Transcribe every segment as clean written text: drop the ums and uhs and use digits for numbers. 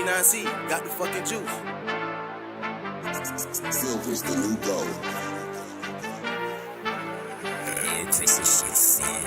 T9C got the fucking juice. Silver's the new gold. Press this shit, son.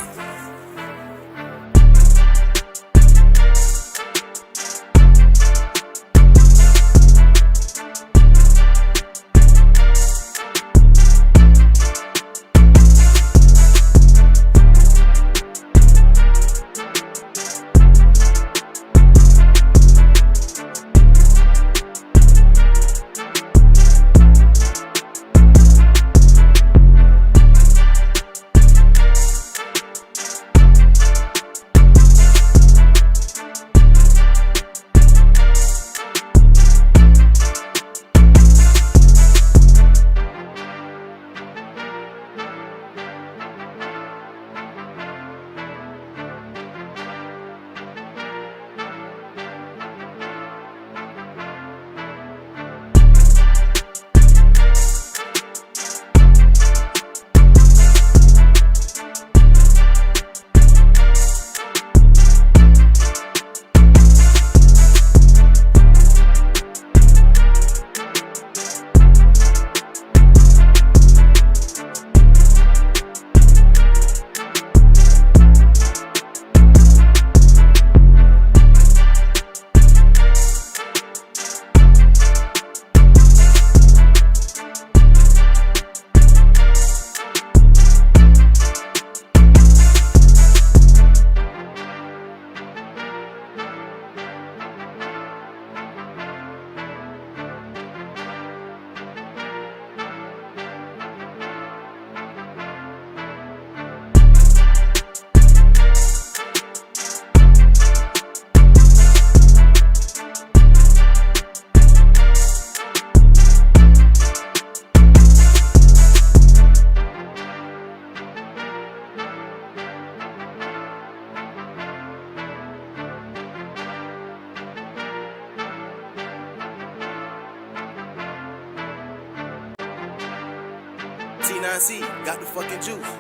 T9C got the fucking juice.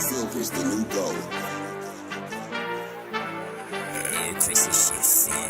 Silver's the new gold. Press this shit, son.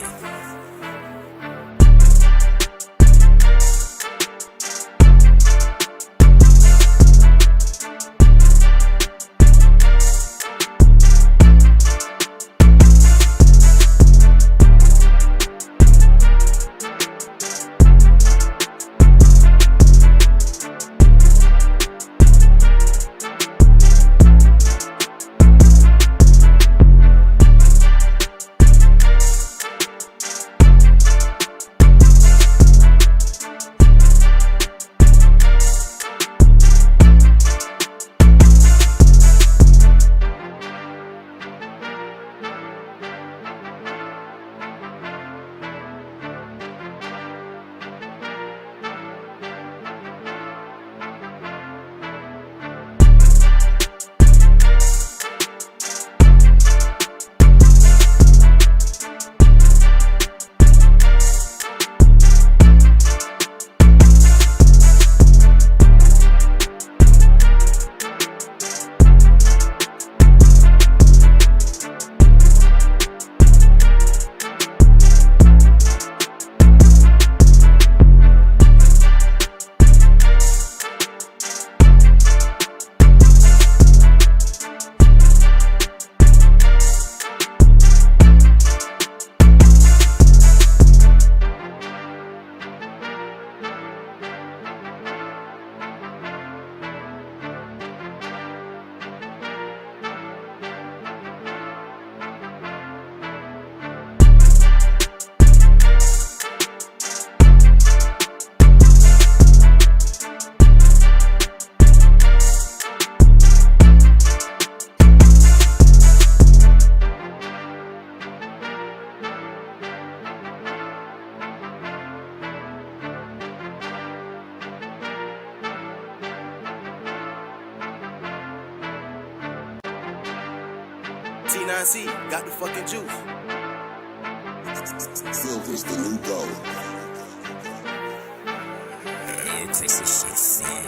T9C got the fucking juice. Silver's the new gold. Press this shit, son.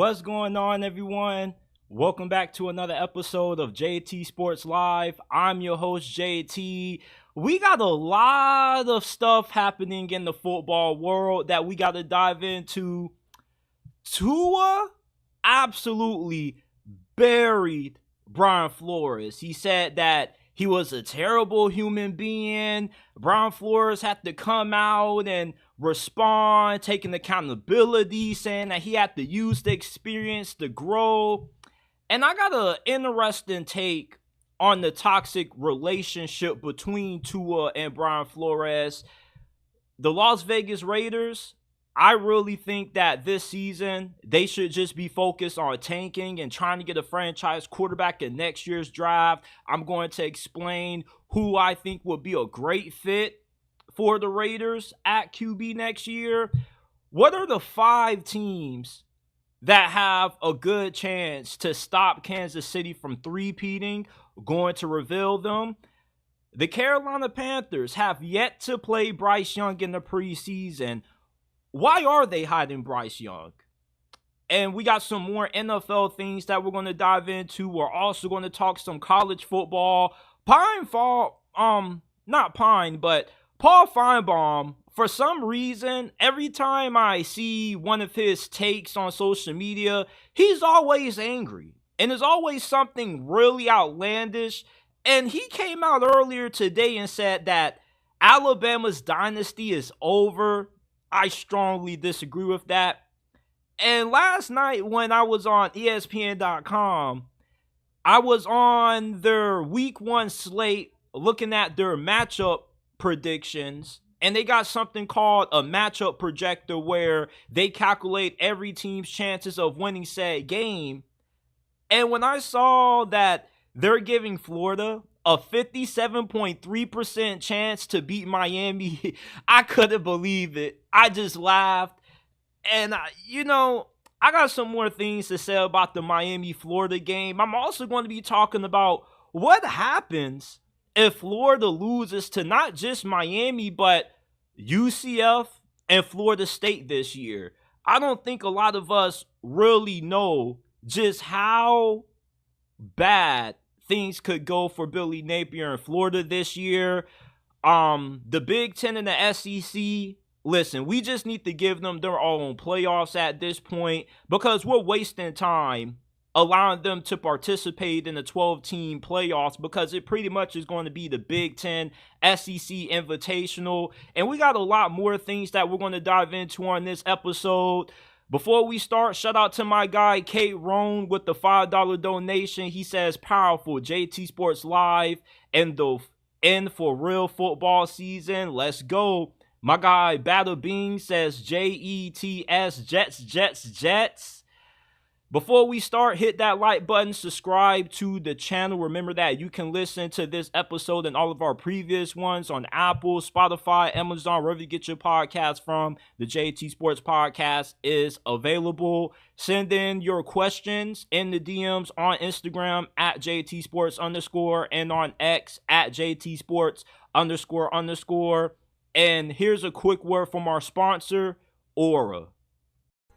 What's going on, everyone? Welcome back to another episode of JT Sports Live. I'm your host, JT. We got a lot of stuff happening in the football world that we got to dive into. Tua absolutely buried Brian Flores. He said that he was a terrible human being. Brian Flores had to come out and respond, taking accountability, saying that he had to use the experience to grow. And I got an interesting take on the toxic relationship between Tua and Brian Flores. The Las Vegas Raiders, I really think that this season, they should just be focused on tanking and trying to get a franchise quarterback in next year's draft. I'm going to explain who I think would be a great fit for the Raiders at QB next year. What are the 5 teams that have a good chance to stop Kansas City from three-peating? Going to reveal them. The Carolina Panthers have yet to play Bryce Young in the preseason. Why are they hiding Bryce Young? And we got some more NFL things that we're going to dive into. We're also going to talk some college football. Paul Finebaum, for some reason, every time I see one of his takes on social media, he's always angry. And there's always something really outlandish. And he came out earlier today and said that Alabama's dynasty is over. I strongly disagree with that. And last night when I was on ESPN.com, I was on their week 1 slate looking at their matchup predictions. And they got something called a matchup projector where they calculate every team's chances of winning said game. And when I saw that they're giving Florida a 57.3% chance to beat Miami, I couldn't believe it. I just laughed. And, I got some more things to say about the Miami-Florida game. I'm also going to be talking about what happens if Florida loses to not just Miami, but UCF and Florida State this year. I don't think a lot of us really know just how bad things could go for Billy Napier in Florida this year. The Big Ten and the SEC, listen, we just need to give them their own playoffs at this point because we're wasting time allowing them to participate in the 12-team playoffs because it pretty much is going to be the Big Ten SEC Invitational. And we got a lot more things that we're going to dive into on this episode. Before we start, shout out to my guy, Kate Roan, with the $5 donation. He says, powerful, JT Sports Live, and the end for real football season. Let's go. My guy, Battle Bean, says, JETS, Jets. Before we start, hit that like button, subscribe to the channel. Remember that you can listen to this episode and all of our previous ones on Apple, Spotify, Amazon, wherever you get your podcast from. The JT Sports Podcast is available. Send in your questions in the DMs on Instagram at JT Sports _ and on X at JT Sports __. And here's a quick word from our sponsor, Aura.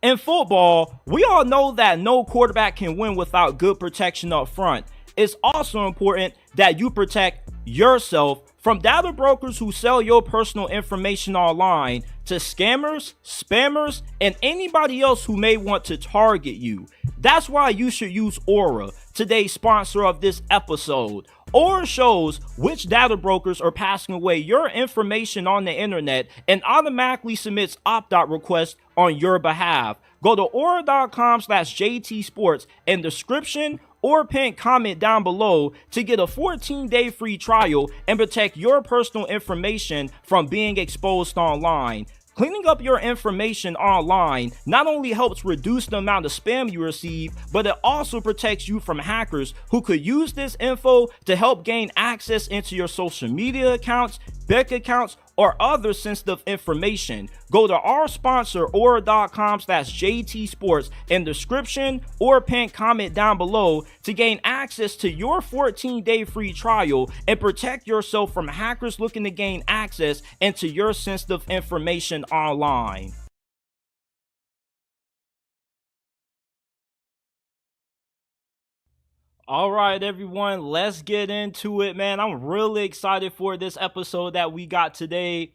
In football, we all know that no quarterback can win without good protection up front. It's also important that you protect yourself from data brokers who sell your personal information online to scammers, spammers, and anybody else who may want to target you. That's why you should use Aura, today's sponsor of this episode. Aura shows which data brokers are passing away your information on the internet and automatically submits opt-out requests on your behalf. Go to aura.com/JTsports in description or pin comment down below to get a 14-day free trial and protect your personal information from being exposed online. Cleaning up your information online not only helps reduce the amount of spam you receive, but it also protects you from hackers who could use this info to help gain access into your social media accounts, bank accounts, or other sensitive information. Go to our sponsor, aura.com/JTsports in the description or pin comment down below to gain access to your 14-day free trial and protect yourself from hackers looking to gain access into your sensitive information online. All right, everyone, let's get into it, man. I'm really excited for this episode that we got today.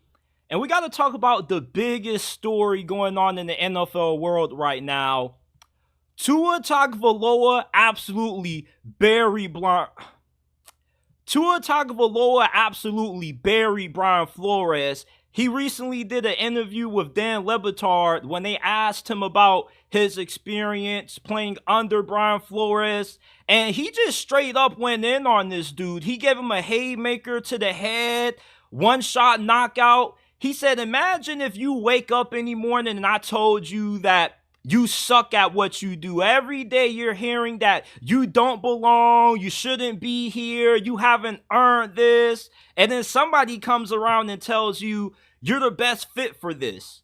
And we got to talk about the biggest story going on in the NFL world right now. Tua Tagovailoa absolutely buried Brian Flores. He recently did an interview with Dan Le Batard when they asked him about his experience playing under Brian Flores. And he just straight up went in on this dude. He gave him a haymaker to the head, one-shot knockout. He said, imagine if you wake up any morning and I told you that you suck at what you do. Every day you're hearing that you don't belong, you shouldn't be here, you haven't earned this. And then somebody comes around and tells you you're the best fit for this.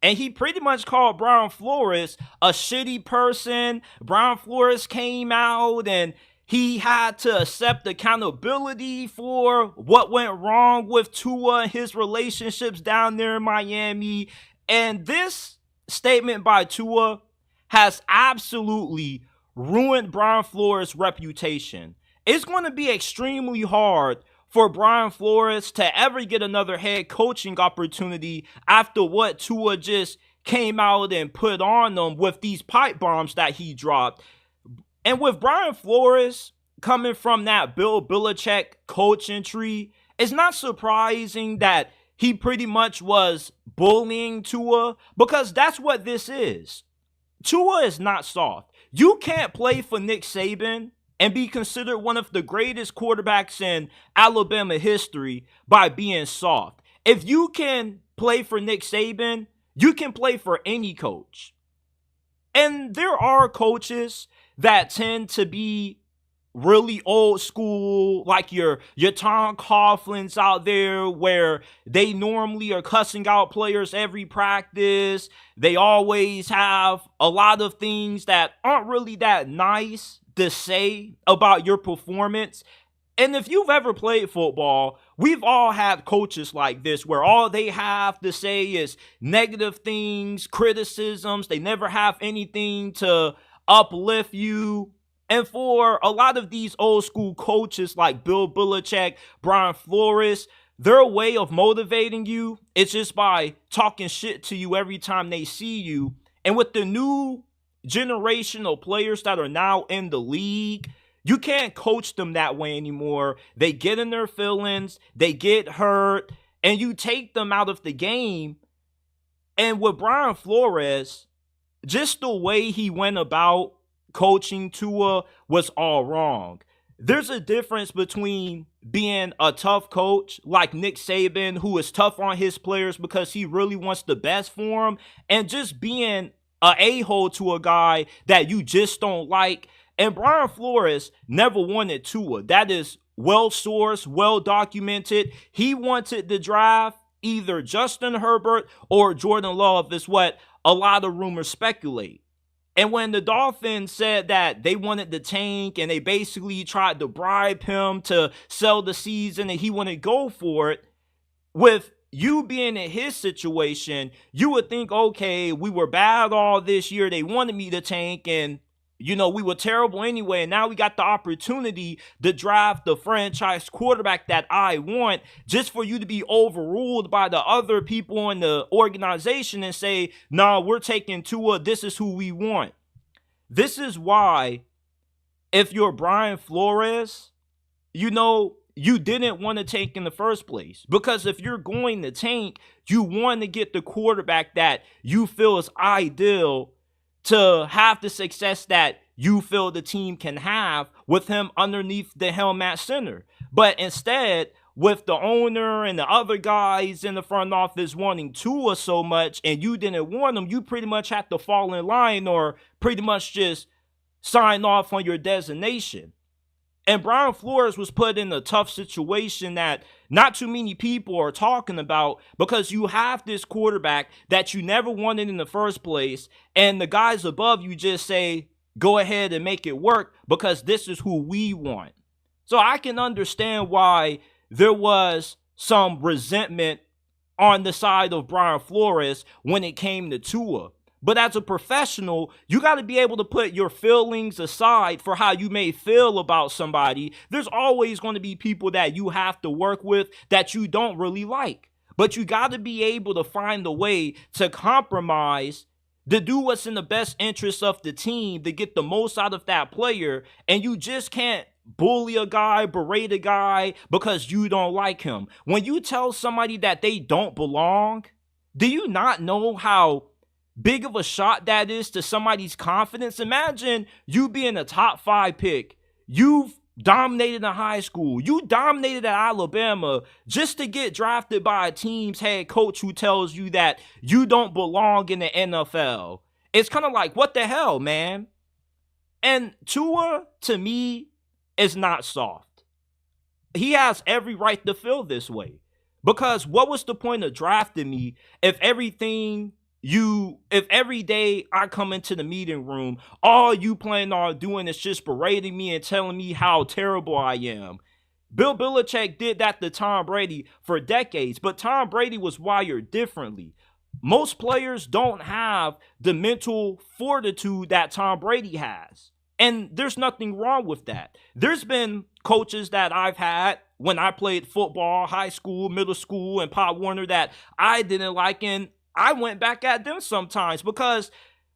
And he pretty much called Brian Flores a shitty person. Brian Flores came out and he had to accept accountability for what went wrong with Tua and his relationships down there in Miami. And this statement by Tua has absolutely ruined Brian Flores' reputation. It's going to be extremely hard for Brian Flores to ever get another head coaching opportunity after what Tua just came out and put on them with these pipe bombs that he dropped. And with Brian Flores coming from that Bill Belichick coaching tree, it's not surprising that he pretty much was bullying Tua, because that's what this is. Tua is not soft. You can't play for Nick Saban and be considered one of the greatest quarterbacks in Alabama history by being soft. If you can play for Nick Saban, you can play for any coach. And there are coaches that tend to be really old school, like your Tom Coughlin's out there, where they normally are cussing out players every practice. They always have a lot of things that aren't really that nice to say about your performance. And if you've ever played football, we've all had coaches like this where all they have to say is negative things, criticisms. They never have anything to uplift you. And for a lot of these old school coaches like Bill Belichick, Brian Flores, their way of motivating you is just by talking shit to you every time they see you. And with the new generation of players that are now in the league, you can't coach them that way anymore. They get in their feelings, they get hurt, and you take them out of the game. And with Brian Flores, just the way he went about coaching Tua was all wrong. There's a difference between being a tough coach like Nick Saban, who is tough on his players because he really wants the best for them, and just being an a-hole to a guy that you just don't like. And Brian Flores never wanted Tua. That is well-sourced, well-documented. He wanted to draft either Justin Herbert or Jordan Love, is what a lot of rumors speculate. And when the Dolphins said that they wanted the tank and they basically tried to bribe him to sell the season and he wouldn't go for it, with you being in his situation, you would think, okay, we were bad all this year. They wanted me to tank and, you know, we were terrible anyway. And now we got the opportunity to draft the franchise quarterback that I want, just for you to be overruled by the other people in the organization and say, nah, we're taking Tua. This is who we want. This is why, if you're Brian Flores, you know, you didn't want to tank in the first place. Because if you're going to tank, you want to get the quarterback that you feel is ideal to have the success that you feel the team can have with him underneath the helm at center. But instead, with the owner and the other guys in the front office wanting Tua so much and you didn't want him, you pretty much have to fall in line or pretty much just sign off on your designation. And Brian Flores was put in a tough situation that not too many people are talking about, because you have this quarterback that you never wanted in the first place, and the guys above you just say, go ahead and make it work because this is who we want. So I can understand why there was some resentment on the side of Brian Flores when it came to Tua. But as a professional, you got to be able to put your feelings aside for how you may feel about somebody. There's always going to be people that you have to work with that you don't really like. But you got to be able to find a way to compromise, to do what's in the best interest of the team, to get the most out of that player. And you just can't bully a guy, berate a guy because you don't like him. When you tell somebody that they don't belong, do you not know how big of a shot that is to somebody's confidence? Imagine you being a top 5 pick. You've dominated in high school. You dominated at Alabama just to get drafted by a team's head coach who tells you that you don't belong in the NFL. It's kind of like, what the hell, man? And Tua, to me, is not soft. He has every right to feel this way. Because what was the point of drafting me if every day I come into the meeting room, all you plan on doing is just berating me and telling me how terrible I am? Bill Belichick did that to Tom Brady for decades, but Tom Brady was wired differently. Most players don't have the mental fortitude that Tom Brady has. And there's nothing wrong with that. There's been coaches that I've had when I played football, high school, middle school, and Pop Warner that I didn't like, and I went back at them sometimes, because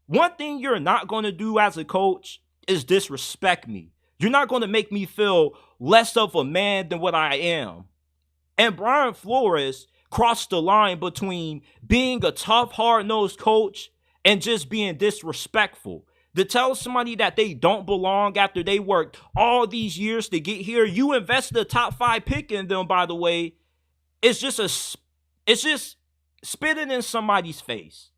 one thing you're not going to do as a coach is disrespect me. You're not going to make me feel less of a man than what I am. And Brian Flores crossed the line between being a tough, hard-nosed coach and just being disrespectful. To tell somebody that they don't belong after they worked all these years to get here, you invested a top 5 pick in them, by the way, it's just spitting in somebody's face.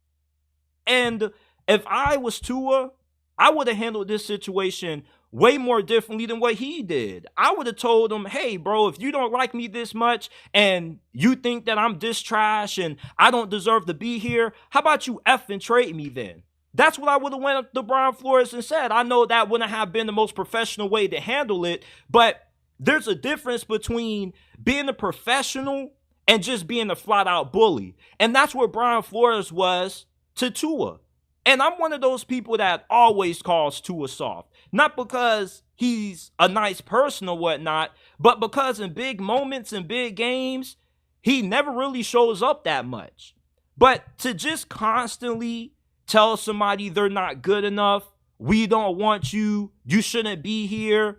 And if I was Tua, I would have handled this situation way more differently than what he did. I would have told him, hey, bro, if you don't like me this much and you think that I'm this trash and I don't deserve to be here, how about you effing trade me then? That's what I would have went up to Brian Flores and said. I know that wouldn't have been the most professional way to handle it, but there's a difference between being a professional and just being a flat-out bully. And that's what Brian Flores was to Tua. And I'm one of those people that always calls Tua soft. Not because he's a nice person or whatnot, but because in big moments and big games, he never really shows up that much. But to just constantly tell somebody they're not good enough, we don't want you, you shouldn't be here,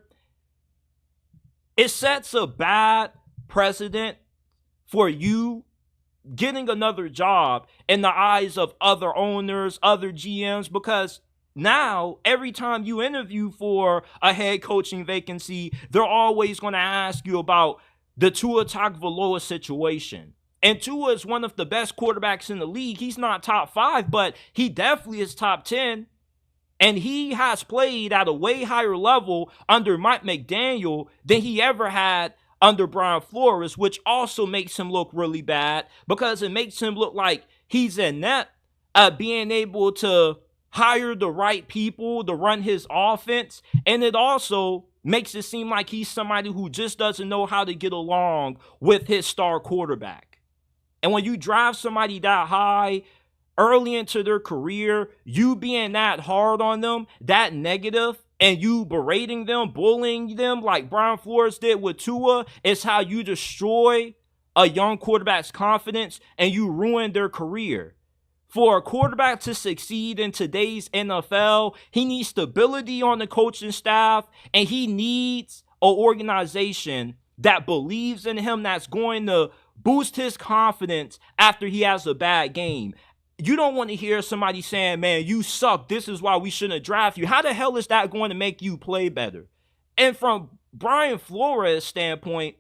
it sets a bad precedent for you getting another job in the eyes of other owners, other GMs, because now every time you interview for a head coaching vacancy, they're always going to ask you about the Tua Tagovailoa situation. And Tua is one of the best quarterbacks in the league. He's not top 5, but he definitely is top 10. And he has played at a way higher level under Mike McDaniel than he ever had under Brian Flores, which also makes him look really bad because it makes him look like he's inept at being able to hire the right people to run his offense. And it also makes it seem like he's somebody who just doesn't know how to get along with his star quarterback. And when you drive somebody that high early into their career, you being that hard on them, that negative, and you berating them, bullying them like Brian Flores did with Tua, is how you destroy a young quarterback's confidence and you ruin their career. For a quarterback to succeed in today's NFL, he needs stability on the coaching staff, and he needs an organization that believes in him, that's going to boost his confidence after he has a bad game. You don't want to hear somebody saying, man, you suck, this is why we shouldn't draft you. How the hell is that going to make you play better? And from Brian Flores' standpoint,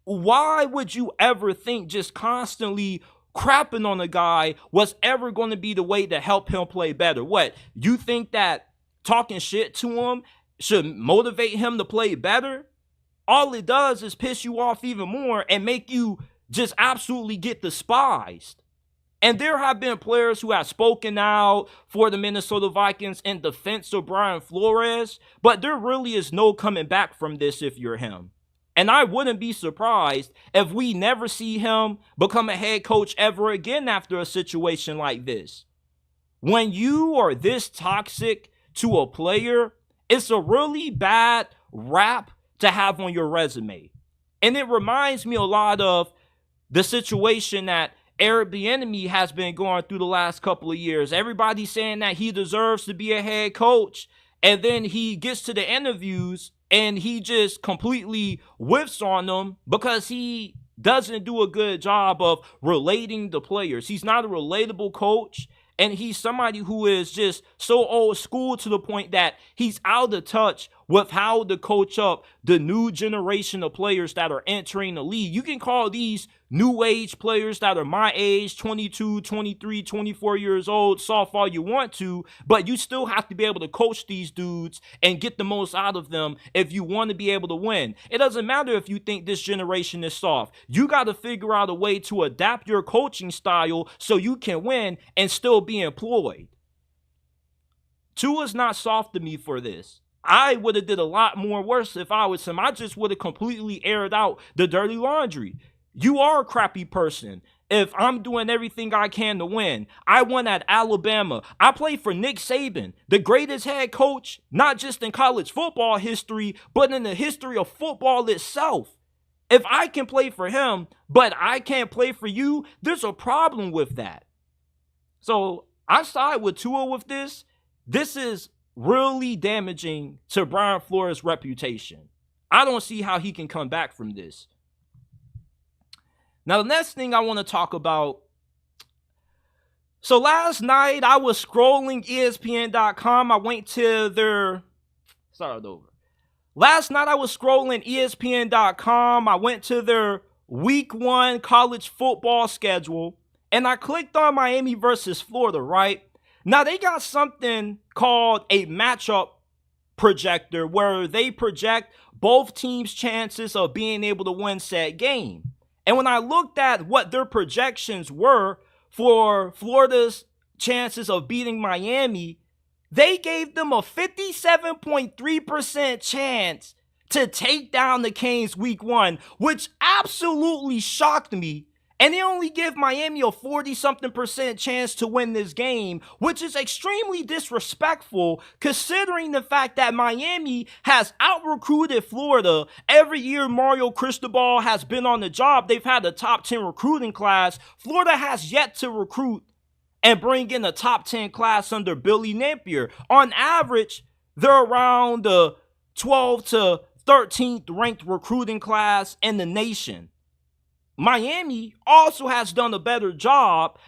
why would you ever think just constantly crapping on a guy was ever going to be the way to help him play better? What, you think that talking shit to him should motivate him to play better? All it does is piss you off even more and make you just absolutely get despised. And there have been players who have spoken out for the Minnesota Vikings in defense of Brian Flores, but there really is no coming back from this if you're him. And I wouldn't be surprised if we never see him become a head coach ever again after a situation like this. when you are this toxic to a player, it's a really bad rap to have on your resume. And it reminds me a lot of the situation that Eric Bieniemy has been going through the last couple of years. Everybody's saying that he deserves to be a head coach, and then he gets to the interviews and he just completely whiffs on them because he doesn't do a good job of relating to players. He's not a relatable coach, and he's somebody who is just so old school to the point that he's out of touch with how to coach up the new generation of players that are entering the league. You can call these new age players that are my age, 22, 23, 24 years old, soft all you want to, but you still have to be able to coach these dudes and get the most out of them if you want to be able to win. It doesn't matter if you think this generation is soft. You got to figure out a way to adapt your coaching style so you can win and still be employed. Tua's not soft to me for this. I would have did a lot more worse if I was him. I just would have completely aired out the dirty laundry. You are a crappy person if I'm doing everything I can to win. I won at Alabama. I played for Nick Saban, the greatest head coach, not just in college football history, but in the history of football itself. If I can play for him, but I can't play for you, there's a problem with that. So I side with Tua with this. This is really damaging to Brian Flores' reputation. I don't see how he can come back from this. Now, the next thing I want to talk about. So last night I was scrolling ESPN.com. I went to their. Start over. Last night I was scrolling ESPN.com. I went to their week 1 college football schedule. And I clicked on Miami versus Florida, right? Now, they got something called a matchup projector where they project both teams' chances of being able to win said game. And when I looked at what their projections were for Florida's chances of beating Miami, they gave them a 57.3% chance to take down the Canes week 1, which absolutely shocked me. And they only give Miami a 40-something% chance to win this game, which is extremely disrespectful considering the fact that Miami has out-recruited Florida. Every year Mario Cristobal has been on the job, they've had a top 10 recruiting class. Florida has yet to recruit and bring in a top 10 class under Billy Napier. On average, they're around the 12th to 13th ranked recruiting class in the nation. Miami also has done a better job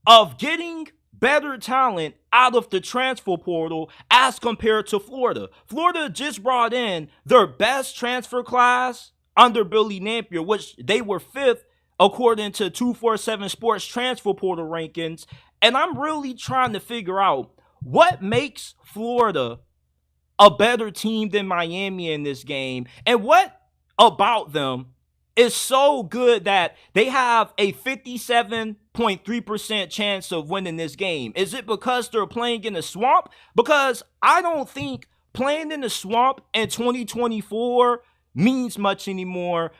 of getting better talent out of the transfer portal as compared to Florida. Florida just brought in their best transfer class under Billy Napier, which they were 5th according to 247 Sports transfer portal rankings. And I'm really trying to figure out what makes Florida a better team than Miami in this game, and what about them is so good that they have a 57.3% chance of winning this game. Is it because they're playing in the swamp? Because I don't think playing in the swamp in 2024 means much anymore.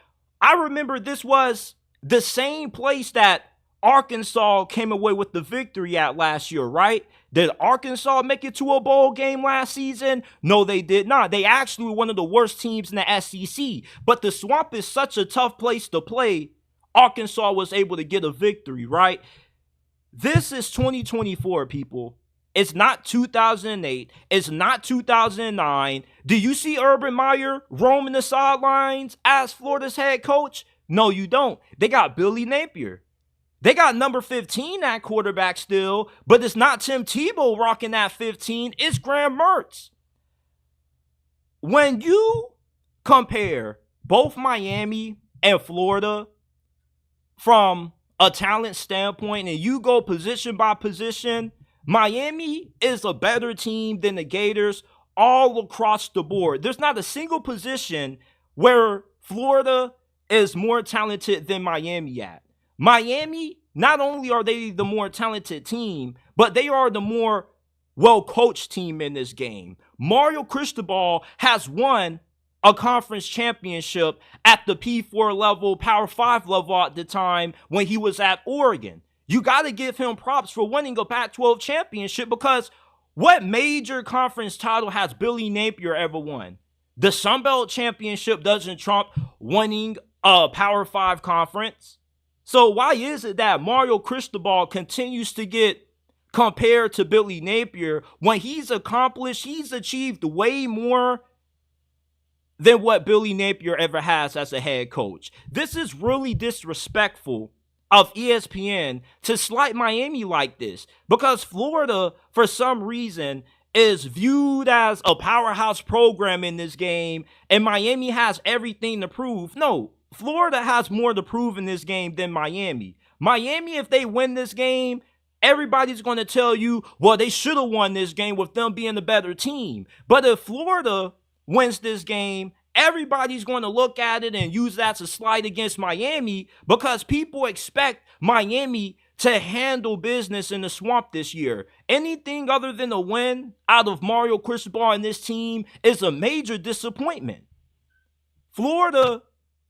I remember this was the same place that Arkansas came away with the victory at last year, right? Did Arkansas make it to a bowl game last season? No, they did not. They actually were one of the worst teams in the SEC. But the swamp is such a tough place to play. Arkansas was able to get a victory, right? This is 2024, people. It's not 2008. It's not 2009. Do you see Urban Meyer roaming the sidelines as Florida's head coach? No, you don't. They got Billy Napier. They got number 15 at quarterback still, but it's not Tim Tebow rocking that 15. It's Graham Mertz. When you compare both Miami and Florida from a talent standpoint and you go position by position, Miami is a better team than the Gators all across the board. There's not a single position where Florida is more talented than Miami at. Miami, not only are they the more talented team, but they are the more well-coached team in this game. Mario Cristobal has won a conference championship at the P4 level, Power 5 level at the time when he was at Oregon. You got to give him props for winning a Pac-12 championship, because what major conference title has Billy Napier ever won? The Sun Belt Championship doesn't trump winning a Power 5 conference. So why is it that Mario Cristobal continues to get compared to Billy Napier when he's achieved way more than what Billy Napier ever has as a head coach? This is really disrespectful of ESPN to slight Miami like this, because Florida, for some reason, is viewed as a powerhouse program in this game, and Miami has everything to prove. No, Florida has more to prove in this game than Miami. Miami, if they win this game, everybody's going to tell you, well, they should have won this game with them being the better team. But if Florida wins this game, everybody's going to look at it and use that to slide against Miami, because people expect Miami to handle business in the swamp this year. Anything other than a win out of Mario Cristobal and this team is a major disappointment. Florida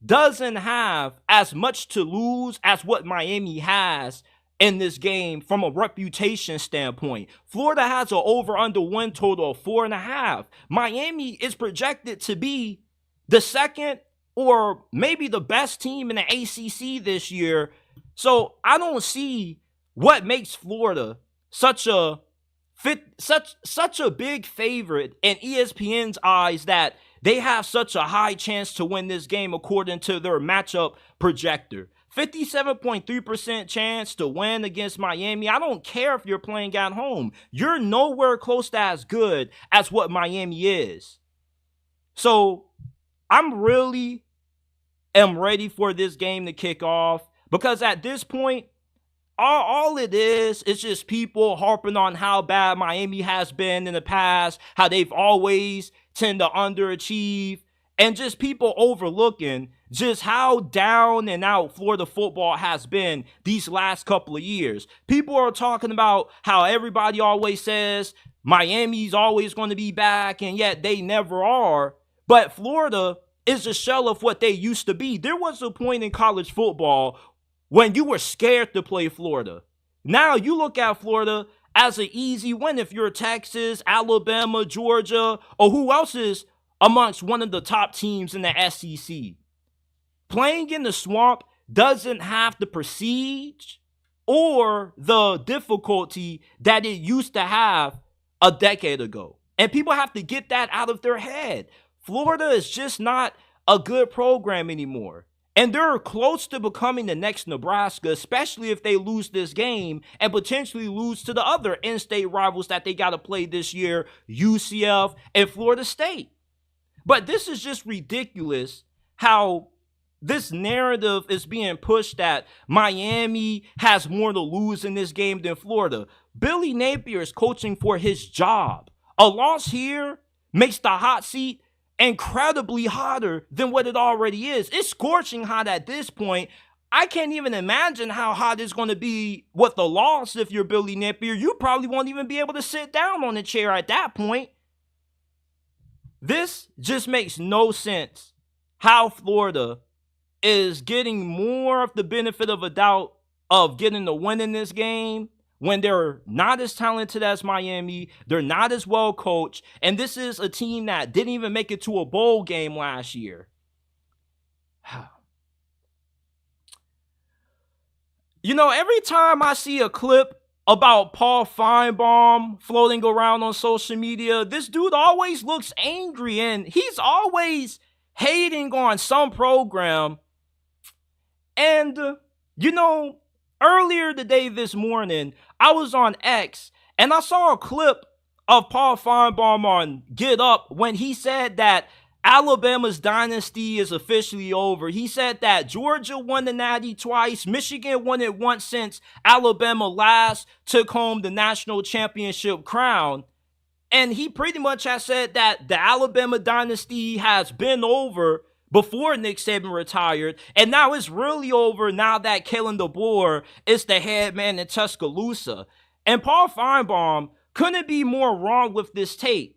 doesn't have as much to lose as what Miami has in this game from a reputation standpoint. Florida has an over-under win total of 4.5. Miami is projected to be the second or maybe the best team in the ACC this year. So I don't see what makes Florida such a big favorite in ESPN's eyes that they have such a high chance to win this game according to their matchup projector. 57.3% chance to win against Miami. I don't care if you're playing at home. You're nowhere close to as good as what Miami is. So I'm really am ready for this game to kick off, because at this point, all it is just people harping on how bad Miami has been in the past, how they've always tend to underachieve, and just people overlooking just how down and out Florida football has been these last couple of years. People are talking about how everybody always says Miami's always going to be back, and yet they never are. But Florida is a shell of what they used to be. There was a point in college football when you were scared to play Florida. Now you look at Florida as an easy win if you're Texas, Alabama, Georgia, or who else is amongst one of the top teams in the SEC. Playing in the swamp doesn't have the prestige or the difficulty that it used to have a decade ago. And people have to get that out of their head. Florida is just not a good program anymore. And they're close to becoming the next Nebraska, especially if they lose this game and potentially lose to the other in-state rivals that they got to play this year, UCF and Florida State. But this is just ridiculous how this narrative is being pushed that Miami has more to lose in this game than Florida. Billy Napier is coaching for his job. A loss here makes the hot seat incredibly hotter than what it already is. It's scorching hot at this point. I can't even imagine how hot it's going to be with the loss if you're Billy Napier. You probably won't even be able to sit down on the chair at that point. This just makes no sense how Florida is getting more of the benefit of a doubt of getting the win in this game when they're not as talented as Miami, they're not as well coached, and this is a team that didn't even make it to a bowl game last year. You know, every time I see a clip about Paul Finebaum floating around on social media, this dude always looks angry, and he's always hating on some program. And, you know, earlier today this morning, I was on X and I saw a clip of Paul Finebaum on Get Up when he said that Alabama's dynasty is officially over. He said that Georgia won the Natty twice, Michigan won it once since Alabama last took home the national championship crown. And he pretty much has said that the Alabama dynasty has been over before Nick Saban retired, and now it's really over now that Kalen DeBoer is the head man in Tuscaloosa. And Paul Finebaum couldn't be more wrong with this take.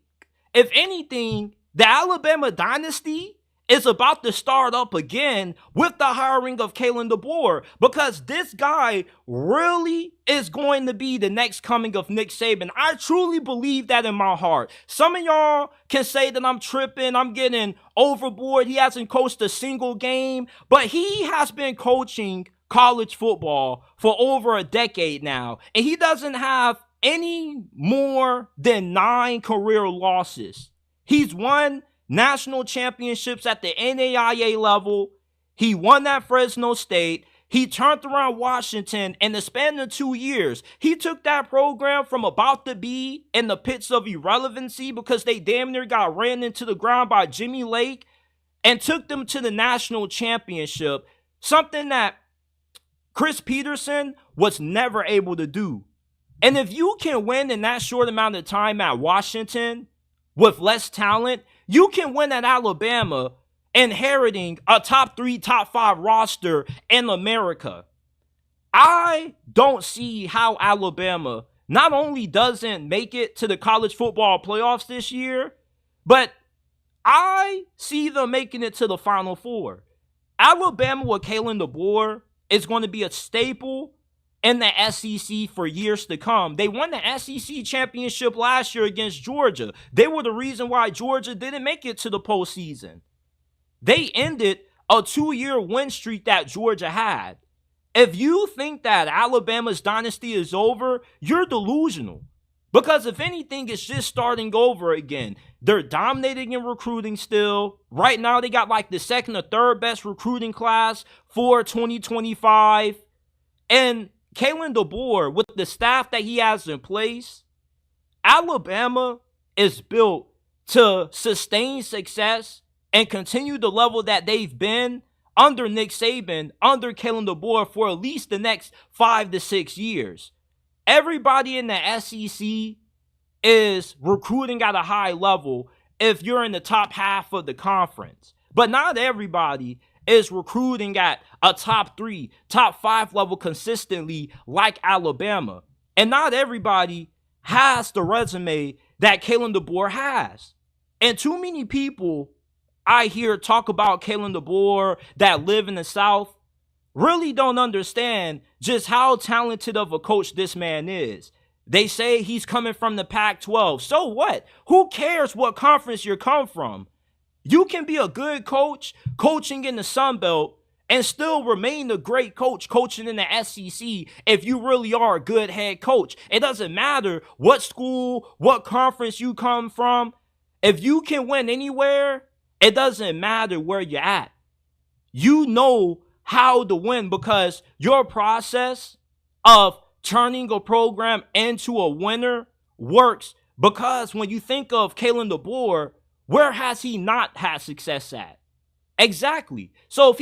If anything, the Alabama dynasty is about to start up again with the hiring of Kalen DeBoer, because this guy really is going to be the next coming of Nick Saban. I truly believe that in my heart. Some of y'all can say that I'm tripping, I'm getting overboard. He hasn't coached a single game, but he has been coaching college football for over a decade now, and he doesn't have any more than 9 career losses. He's won national championships at the NAIA level. He won at Fresno State. He turned around Washington in the span of 2 years. He took that program from about to be in the pits of irrelevancy because they damn near got ran into the ground by Jimmy Lake, and took them to the national championship, something that Chris Peterson was never able to do. And if you can win in that short amount of time at Washington with less talent, you can win at Alabama, inheriting a top 3, top 5 roster in America. I don't see how Alabama not only doesn't make it to the college football playoffs this year, but I see them making it to the Final Four. Alabama with Kalen DeBoer is going to be a staple in the SEC for years to come. They won the SEC championship last year against Georgia. They were the reason why Georgia didn't make it to the postseason. They ended a 2-year win streak that Georgia had. If you think that Alabama's dynasty is over, you're delusional. Because if anything, it's just starting over again. They're dominating in recruiting still. Right now, they got like the second or third best recruiting class for 2025. And Kalen DeBoer, with the staff that he has in place, Alabama is built to sustain success and continue the level that they've been under Nick Saban, under Kalen DeBoer for at least the next 5 to 6 years. Everybody in the SEC is recruiting at a high level if you're in the top half of the conference. But not everybody is recruiting at a top 3, top 5 level consistently like Alabama. And not everybody has the resume that Kalen DeBoer has. And too many people I hear talk about Kalen DeBoer that live in the South really don't understand just how talented of a coach this man is. They say he's coming from the Pac-12. So what? Who cares what conference you come from? You can be a good coach coaching in the Sun Belt and still remain a great coach coaching in the SEC if you really are a good head coach. It doesn't matter what school, what conference you come from. If you can win anywhere, it doesn't matter where you're at. You know how to win because your process of turning a program into a winner works. Because when you think of Kalen DeBoer, where has he not had success at? Exactly. So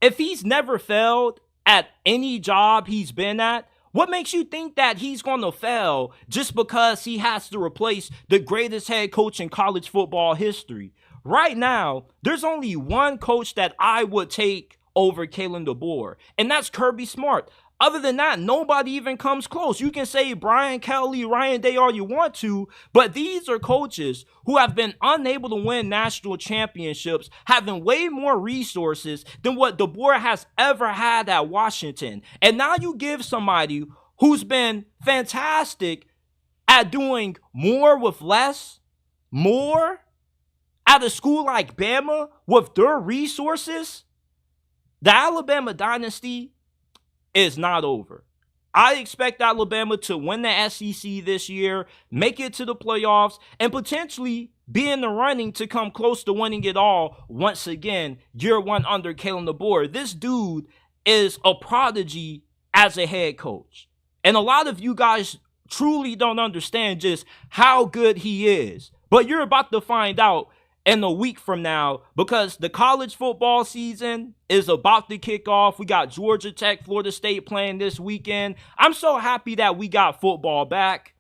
if he's never failed at any job he's been at, what makes you think that he's going to fail just because he has to replace the greatest head coach in college football history? Right now, there's only one coach that I would take over Kalen DeBoer, and that's Kirby Smart. Other than that, nobody even comes close. You can say Brian Kelly, Ryan Day all you want to, but these are coaches who have been unable to win national championships, having way more resources than what DeBoer has ever had at Washington. And now you give somebody who's been fantastic at doing more with less, more at a school like Bama with their resources. The Alabama dynasty is not over. I expect Alabama to win the SEC this year, make it to the playoffs, and potentially be in the running to come close to winning it all once again, year one under Kalen DeBoer. This dude is a prodigy as a head coach. And a lot of you guys truly don't understand just how good he is. But you're about to find out in a week from now, because the college football season is about to kick off. We got Georgia Tech, Florida State playing this weekend. I'm so happy that we got football back,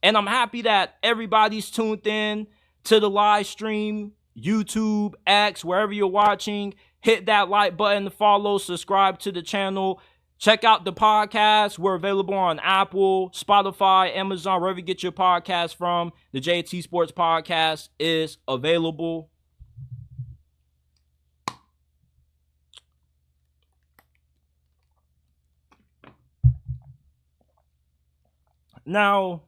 and I'm happy that everybody's tuned in to the live stream, YouTube, X, wherever you're watching. Hit that like button, follow, subscribe to the channel. Check out the podcast. We're available on Apple, Spotify, Amazon, wherever you get your podcast from. The JT Sports Podcast is available. Now,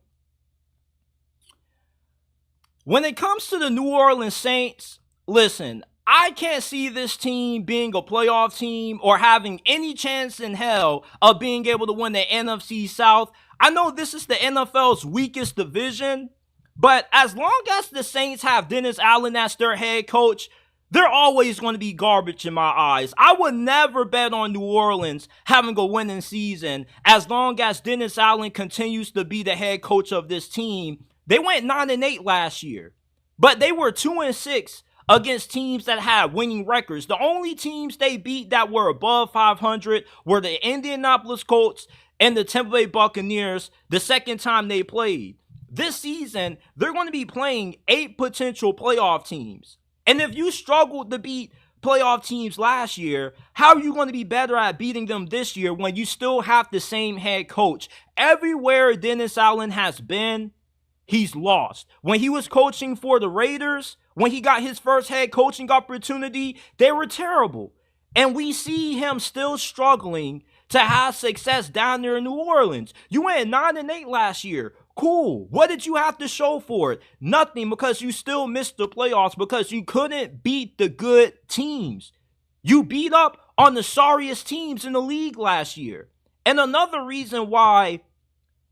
when it comes to the New Orleans Saints, listen, I can't see this team being a playoff team or having any chance in hell of being able to win the NFC South. I know this is the NFL's weakest division, but as long as the Saints have Dennis Allen as their head coach, they're always going to be garbage in my eyes. I would never bet on New Orleans having a winning season as long as Dennis Allen continues to be the head coach of this team. They went 9-8 last year, but they were 2-6 against teams that had winning records. The only teams they beat that were above 500 were the Indianapolis Colts and the Tampa Bay Buccaneers the second time they played. This season, they're going to be playing 8 potential playoff teams. And if you struggled to beat playoff teams last year, how are you going to be better at beating them this year when you still have the same head coach? Everywhere Dennis Allen has been, he's lost. When he was coaching for the Raiders, when he got his first head coaching opportunity, they were terrible. And we see him still struggling to have success down there in New Orleans. You went 9-8 last year. Cool. What did you have to show for it? Nothing, because you still missed the playoffs because you couldn't beat the good teams. You beat up on the sorriest teams in the league last year. And another reason why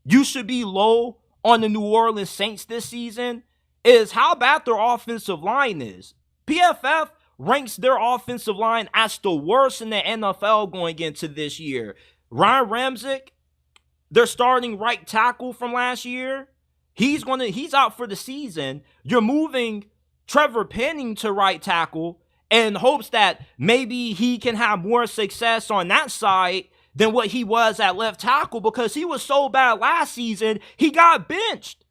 you should be low on the New Orleans Saints this season is how bad their offensive line is. PFF ranks their offensive line as the worst in the NFL going into this year. Ryan Ramczyk, their starting right tackle from last year, he's out for the season. You're moving Trevor Penning to right tackle in hopes that maybe he can have more success on that side than what he was at left tackle because he was so bad last season, he got benched.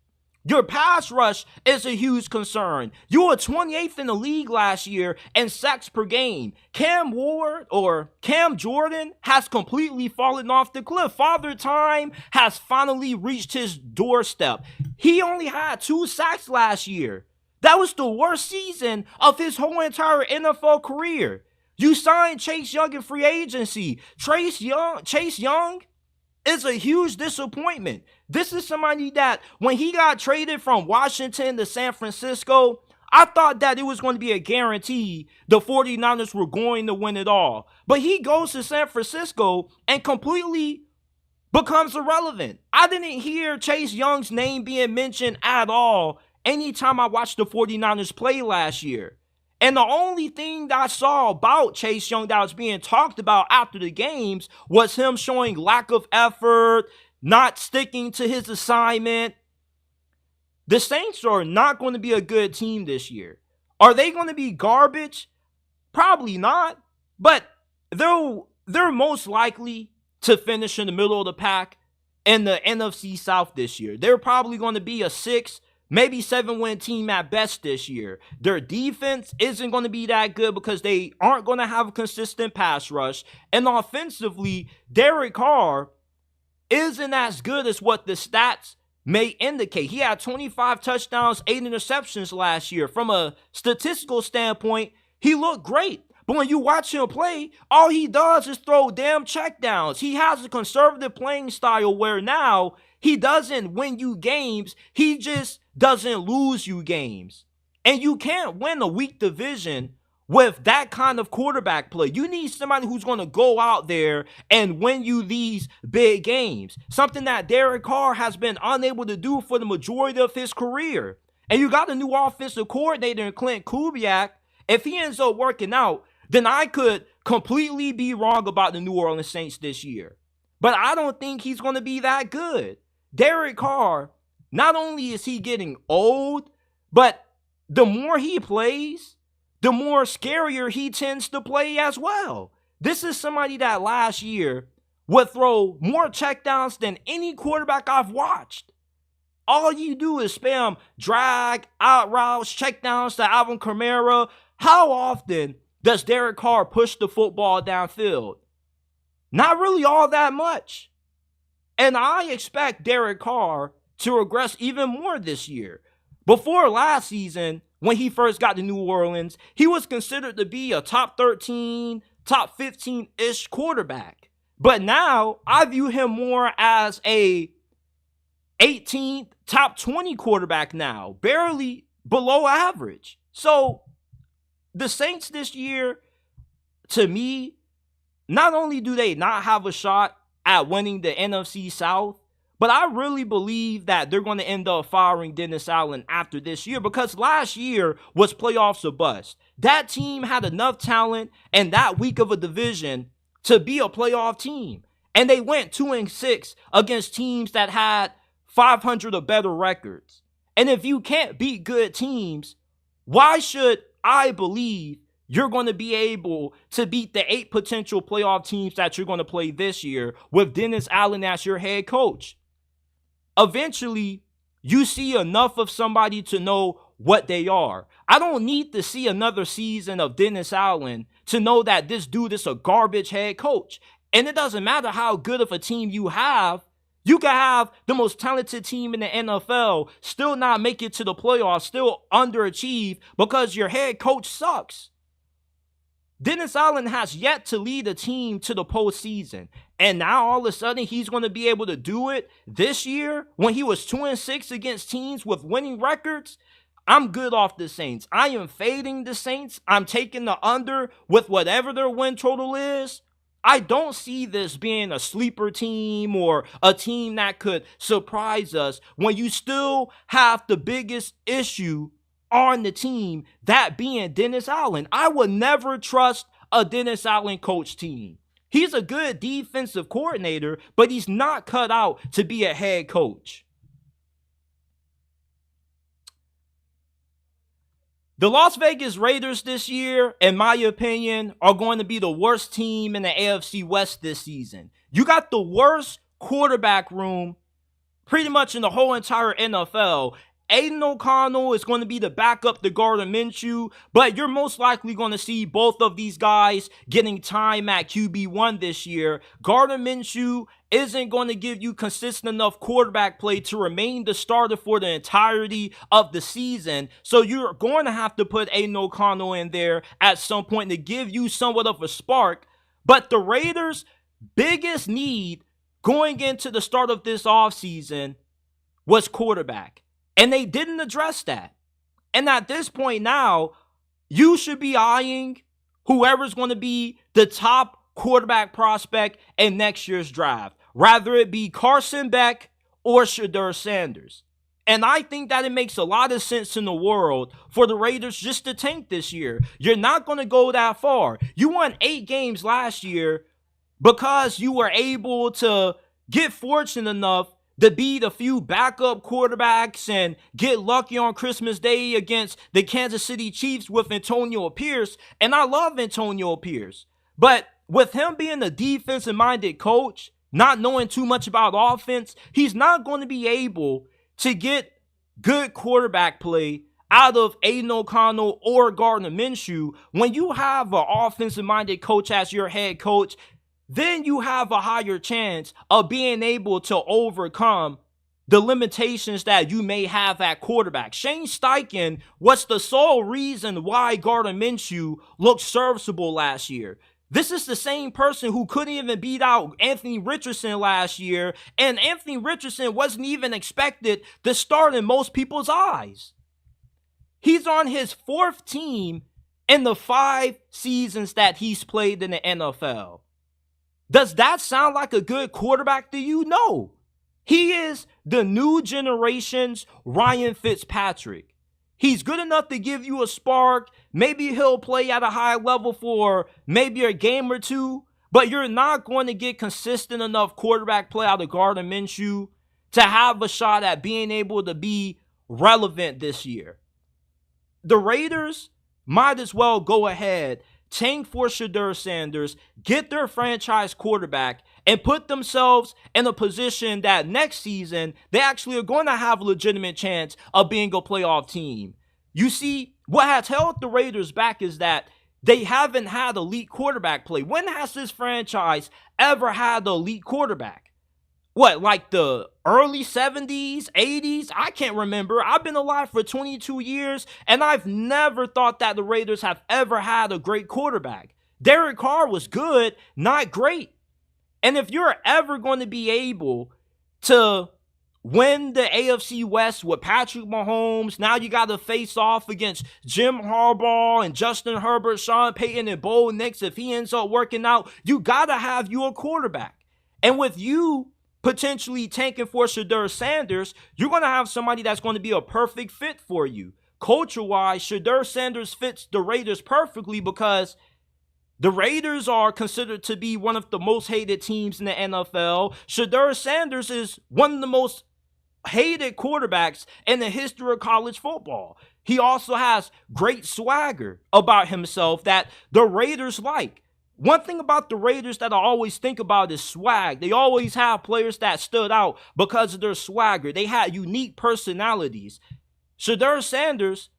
Your pass rush is a huge concern. You were 28th in the league last year in sacks per game. Cam Jordan has completely fallen off the cliff. Father Time has finally reached his doorstep. He only had 2 sacks last year. That was the worst season of his whole entire NFL career. You signed Chase Young in free agency. Chase Young is a huge disappointment. This is somebody that when he got traded from Washington to San Francisco, I thought that it was going to be a guarantee the 49ers were going to win it all. But he goes to San Francisco and completely becomes irrelevant. I didn't hear Chase Young's name being mentioned at all anytime I watched the 49ers play last year. And the only thing that I saw about Chase Young that was being talked about after the games was him showing lack of effort, not sticking to his assignment. The Saints are not going to be a good team this year. Are they going to be garbage? Probably not. But they're most likely to finish in the middle of the pack in the NFC South this year. They're probably going to be a 6, maybe 7-win team at best this year. Their defense isn't going to be that good because they aren't going to have a consistent pass rush. And offensively, Derek Carr isn't as good as what the stats may indicate. He had 25 touchdowns, 8 interceptions last year. From a statistical standpoint, he looked great. But when you watch him play, all he does is throw damn checkdowns. He has a conservative playing style where now he doesn't win you games. He just doesn't lose you games. And you can't win a weak division with that kind of quarterback play. You need somebody who's going to go out there and win you these big games. Something that Derek Carr has been unable to do for the majority of his career. And you got a new offensive coordinator in Clint Kubiak. If he ends up working out, then I could completely be wrong about the New Orleans Saints this year. But I don't think he's going to be that good. Derek Carr, not only is he getting old, but the more he plays, the more scarier he tends to play as well. This is somebody that last year would throw more checkdowns than any quarterback I've watched. All you do is spam drag, out routes, checkdowns to Alvin Kamara. How often does Derek Carr push the football downfield? Not really all that much. And I expect Derek Carr to regress even more this year. Before last season, when he first got to New Orleans, he was considered to be a top 13, top 15-ish quarterback. But now, I view him more as a 18th, top 20 quarterback now, barely below average. So the Saints this year, to me, not only do they not have a shot at winning the NFC South, but I really believe that they're going to end up firing Dennis Allen after this year, because last year was playoffs or bust. That team had enough talent and that weak of a division to be a playoff team. And they went 2-6 against teams that had 500 or better records. And if you can't beat good teams, why should I believe you're going to be able to beat the 8 potential playoff teams that you're going to play this year with Dennis Allen as your head coach? Eventually, you see enough of somebody to know what they are. I don't need to see another season of Dennis Allen to know that this dude is a garbage head coach. And it doesn't matter how good of a team you have. You can have the most talented team in the NFL, still not make it to the playoffs, still underachieve because your head coach sucks. Dennis Allen has yet to lead a team to the postseason. And now all of a sudden he's going to be able to do it this year when he was 2-6 against teams with winning records. I'm good off the Saints. I am fading the Saints. I'm taking the under with whatever their win total is. I don't see this being a sleeper team or a team that could surprise us when you still have the biggest issue on the team, that being Dennis Allen. I would never trust a Dennis Allen coach team. He's a good defensive coordinator, but he's not cut out to be a head coach. The Las Vegas Raiders this year, in my opinion, are going to be the worst team in the AFC West this season. You got the worst quarterback room pretty much in the whole entire NFL. Aiden O'Connell is going to be the backup to Gardner Minshew, but you're most likely going to see both of these guys getting time at QB1 this year. Gardner Minshew isn't going to give you consistent enough quarterback play to remain the starter for the entirety of the season, so you're going to have to put Aiden O'Connell in there at some point to give you somewhat of a spark. But the Raiders' biggest need going into the start of this offseason was quarterback. And they didn't address that. And at this point now, you should be eyeing whoever's going to be the top quarterback prospect in next year's draft. Rather it be Carson Beck or Shedeur Sanders. And I think that it makes a lot of sense in the world for the Raiders just to tank this year. You're not going to go that far. You won 8 games last year because you were able to get fortunate enough to beat a few backup quarterbacks and get lucky on Christmas Day against the Kansas City Chiefs with Antonio Pierce. And I love Antonio Pierce. But with him being a defensive-minded coach, not knowing too much about offense, he's not going to be able to get good quarterback play out of Aiden O'Connell or Gardner Minshew. When you have an offensive-minded coach as your head coach, then you have a higher chance of being able to overcome the limitations that you may have at quarterback. Shane Steichen was the sole reason why Gardner Minshew looked serviceable last year. This is the same person who couldn't even beat out Anthony Richardson last year, and Anthony Richardson wasn't even expected to start in most people's eyes. He's on his 4th team in the 5 seasons that he's played in the NFL. Does that sound like a good quarterback to you? No. He is the new generation's Ryan Fitzpatrick. He's good enough to give you a spark. Maybe he'll play at a high level for maybe a game or two, but you're not going to get consistent enough quarterback play out of Gardner Minshew to have a shot at being able to be relevant this year. The Raiders might as well go ahead, tank for Shedeur Sanders, get their franchise quarterback, and put themselves in a position that next season they actually are going to have a legitimate chance of being a playoff team. You see, what has held the Raiders back is that they haven't had elite quarterback play. When has this franchise ever had an elite quarterback? What, like the early 70s, 80s? I can't remember. I've been alive for 22 years, and I've never thought that the Raiders have ever had a great quarterback. Derek Carr was good, not great. And if you're ever going to be able to win the AFC West with Patrick Mahomes. Now you got to face off against Jim Harbaugh and Justin Herbert, Sean Payton, and Bo Nix. If he ends up working out, you got to have you a quarterback. And with you potentially tanking for Shedeur Sanders, you're going to have somebody that's going to be a perfect fit for you. Culture-wise, Shedeur Sanders fits the Raiders perfectly because the Raiders are considered to be one of the most hated teams in the NFL. Shedeur Sanders is one of the most hated quarterbacks in the history of college football. He also has great swagger about himself that the Raiders like. One thing about the Raiders that I always think about is swag. They always have players that stood out because of their swagger. They had unique personalities. Shedeur Sanders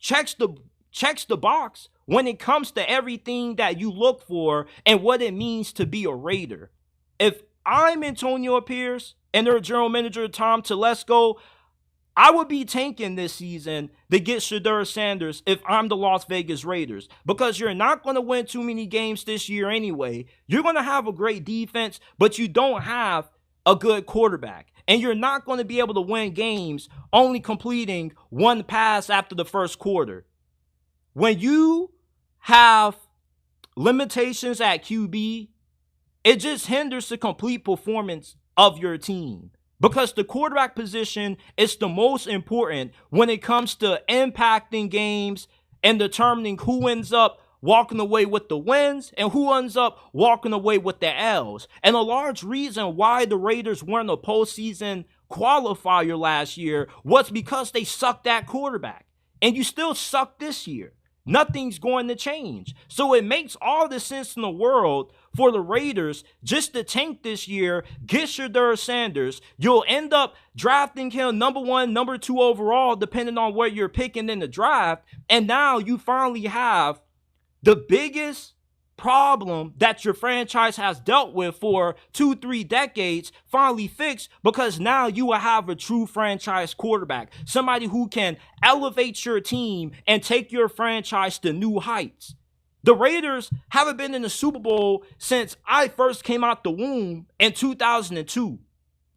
checks the box when it comes to everything that you look for and what it means to be a Raider. If I'm Antonio Pierce and their general manager Tom Telesco, I would be tanking this season to get Shedeur Sanders if I'm the Las Vegas Raiders, because you're not going to win too many games this year anyway. You're going to have a great defense, but you don't have a good quarterback. And you're not going to be able to win games only completing one pass after the first quarter. When you have limitations at QB, it just hinders the complete performance of your team. Because the quarterback position is the most important when it comes to impacting games and determining who ends up walking away with the wins and who ends up walking away with the L's. And a large reason why the Raiders weren't a postseason qualifier last year was because they sucked at quarterback. And you still suck this year. Nothing's going to change. So it makes all the sense in the world for the Raiders just to tank this year, get Shedeur Sanders. You'll end up drafting him number 1, number 2 overall, depending on where you're picking in the draft. And now you finally have the biggest problem that your franchise has dealt with for 2-3 decades finally fixed, because now you will have a true franchise quarterback, somebody who can elevate your team and take your franchise to new heights. The Raiders haven't been in the Super Bowl since I first came out the womb in 2002.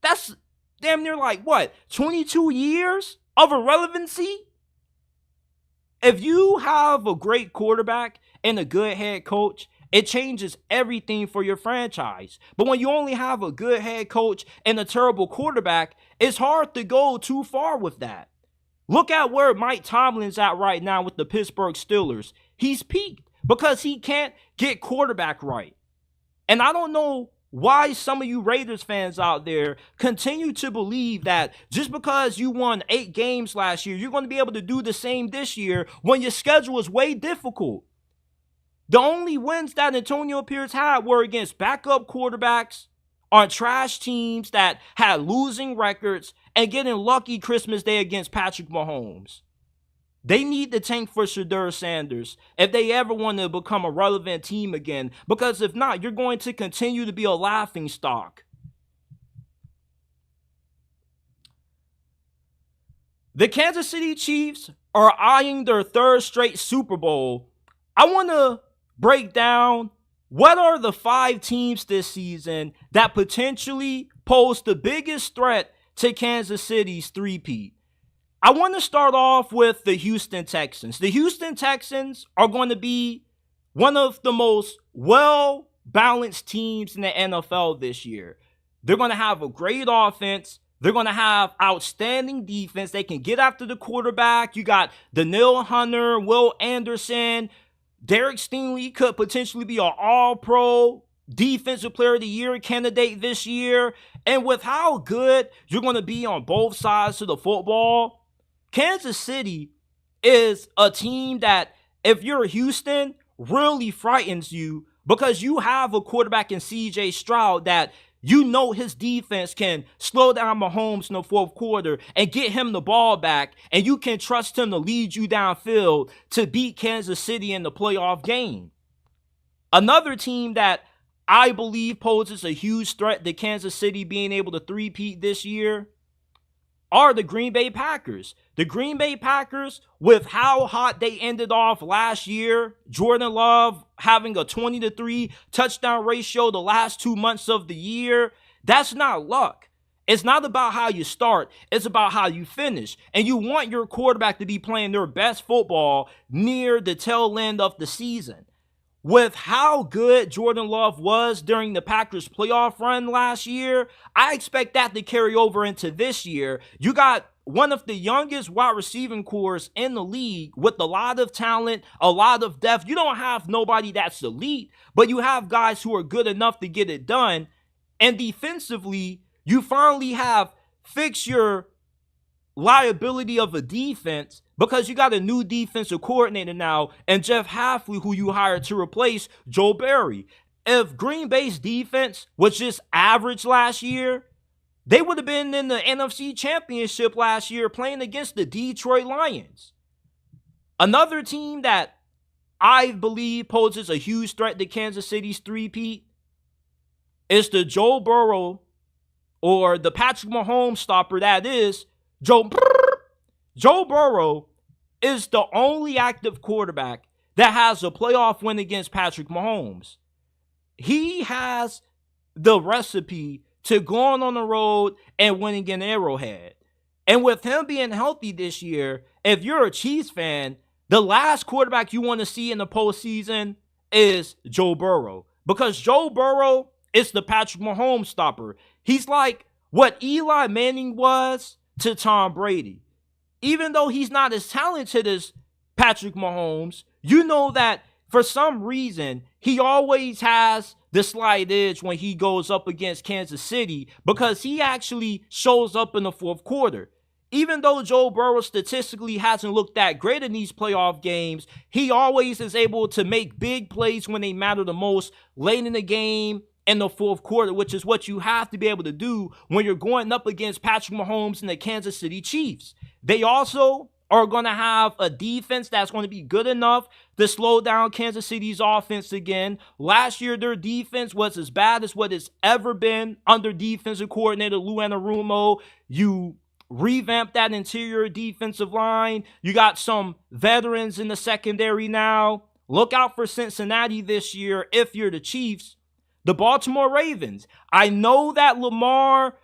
That's damn near like, 22 years of irrelevancy? If you have a great quarterback and a good head coach, it changes everything for your franchise. But when you only have a good head coach and a terrible quarterback, it's hard to go too far with that. Look at where Mike Tomlin's at right now with the Pittsburgh Steelers. He's peaked because he can't get quarterback right. And I don't know why some of you Raiders fans out there continue to believe that just because you won 8 games last year, you're going to be able to do the same this year when your schedule is way difficult. The only wins that Antonio Pierce had were against backup quarterbacks on trash teams that had losing records and getting lucky Christmas Day against Patrick Mahomes. They need to tank for Shedeur Sanders if they ever want to become a relevant team again, because if not, you're going to continue to be a laughingstock. The Kansas City Chiefs are eyeing their 3rd straight Super Bowl. I want to break down what are the 5 teams this season that potentially pose the biggest threat to Kansas City's three-peat. I want to start off with the Houston Texans. The Houston Texans are going to be one of the most well-balanced teams in the NFL this year. They're going to have a great offense. They're going to have outstanding defense. They can get after the quarterback. You got Danielle Hunter, Will Anderson. Derek Stingley could potentially be an all-pro defensive player of the year candidate this year. And with how good you're going to be on both sides of the football, Kansas City is a team that, if you're Houston, really frightens you, because you have a quarterback in C.J. Stroud that you know his defense can slow down Mahomes in the 4th quarter and get him the ball back, and you can trust him to lead you downfield to beat Kansas City in the playoff game. Another team that I believe poses a huge threat to Kansas City being able to three-peat this year are the Green Bay Packers. The Green Bay Packers, with how hot they ended off last year, Jordan Love having a 20-3 touchdown ratio the last 2 months of the year, that's not luck. It's not about how you start. It's about how you finish. And you want your quarterback to be playing their best football near the tail end of the season. With how good Jordan Love was during the Packers playoff run last year, I expect that to carry over into this year. You got one of the youngest wide receiving cores in the league with a lot of talent, a lot of depth. You don't have nobody that's elite, but you have guys who are good enough to get it done. And defensively, you finally have fixed your liability of a defense because you got a new defensive coordinator now and Jeff Hafley, who you hired to replace Joe Barry. If Green Bay's defense was just average last year, they would have been in the NFC Championship last year playing against the Detroit Lions. Another team that I believe poses a huge threat to Kansas City's three-peat is the Joe Burrow or the Patrick Mahomes stopper, that is Joe Burrow is the only active quarterback that has a playoff win against Patrick Mahomes. He has the recipe to going on the road and winning an Arrowhead. And with him being healthy this year, if you're a Chiefs fan, the last quarterback you want to see in the postseason is Joe Burrow. Because Joe Burrow is the Patrick Mahomes stopper. He's like what Eli Manning was to Tom Brady. Even though he's not as talented as Patrick Mahomes, you know that for some reason, he always has the slight edge when he goes up against Kansas City because he actually shows up in the fourth quarter. Even though Joe Burrow statistically hasn't looked that great in these playoff games, he always is able to make big plays when they matter the most late in the game in the fourth quarter, which is what you have to be able to do when you're going up against Patrick Mahomes and the Kansas City Chiefs. They also are going to have a defense that's going to be good enough to slow down Kansas City's offense again. Last year, their defense was as bad as what it's ever been under defensive coordinator Lou Anarumo. You revamped that interior defensive line. You got some veterans in the secondary now. Look out for Cincinnati this year if you're the Chiefs. The Baltimore Ravens. I know that Lamar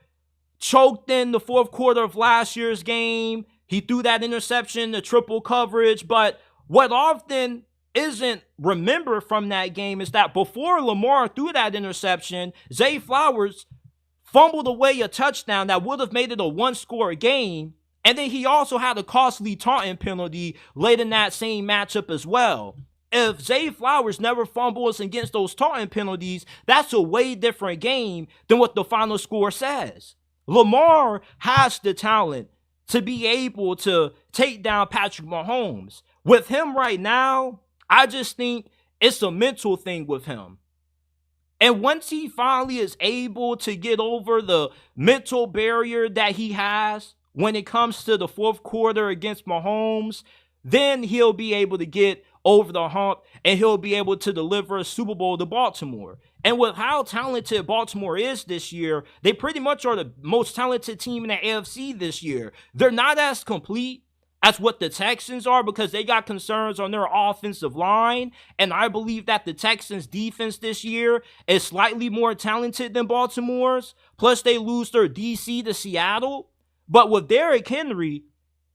choked in the fourth quarter of last year's game. He threw that interception, the triple coverage. But what often isn't remembered from that game is that before Lamar threw that interception, Zay Flowers fumbled away a touchdown that would have made it a one-score game. And then he also had a costly taunting penalty late in that same matchup as well. If Zay Flowers never fumbles against those taunting penalties, that's a way different game than what the final score says. Lamar has the talent to be able to take down Patrick Mahomes. With him right now, I just think it's a mental thing with him. And once he finally is able to get over the mental barrier that he has when it comes to the fourth quarter against Mahomes, then he'll be able to get over the hump and he'll be able to deliver a Super Bowl to Baltimore. And with how talented Baltimore is this year, they pretty much are the most talented team in the AFC this year. They're not as complete as what the Texans are because they got concerns on their offensive line. And I believe that the Texans' defense this year is slightly more talented than Baltimore's. Plus, they lose their DC to Seattle. But with Derrick Henry,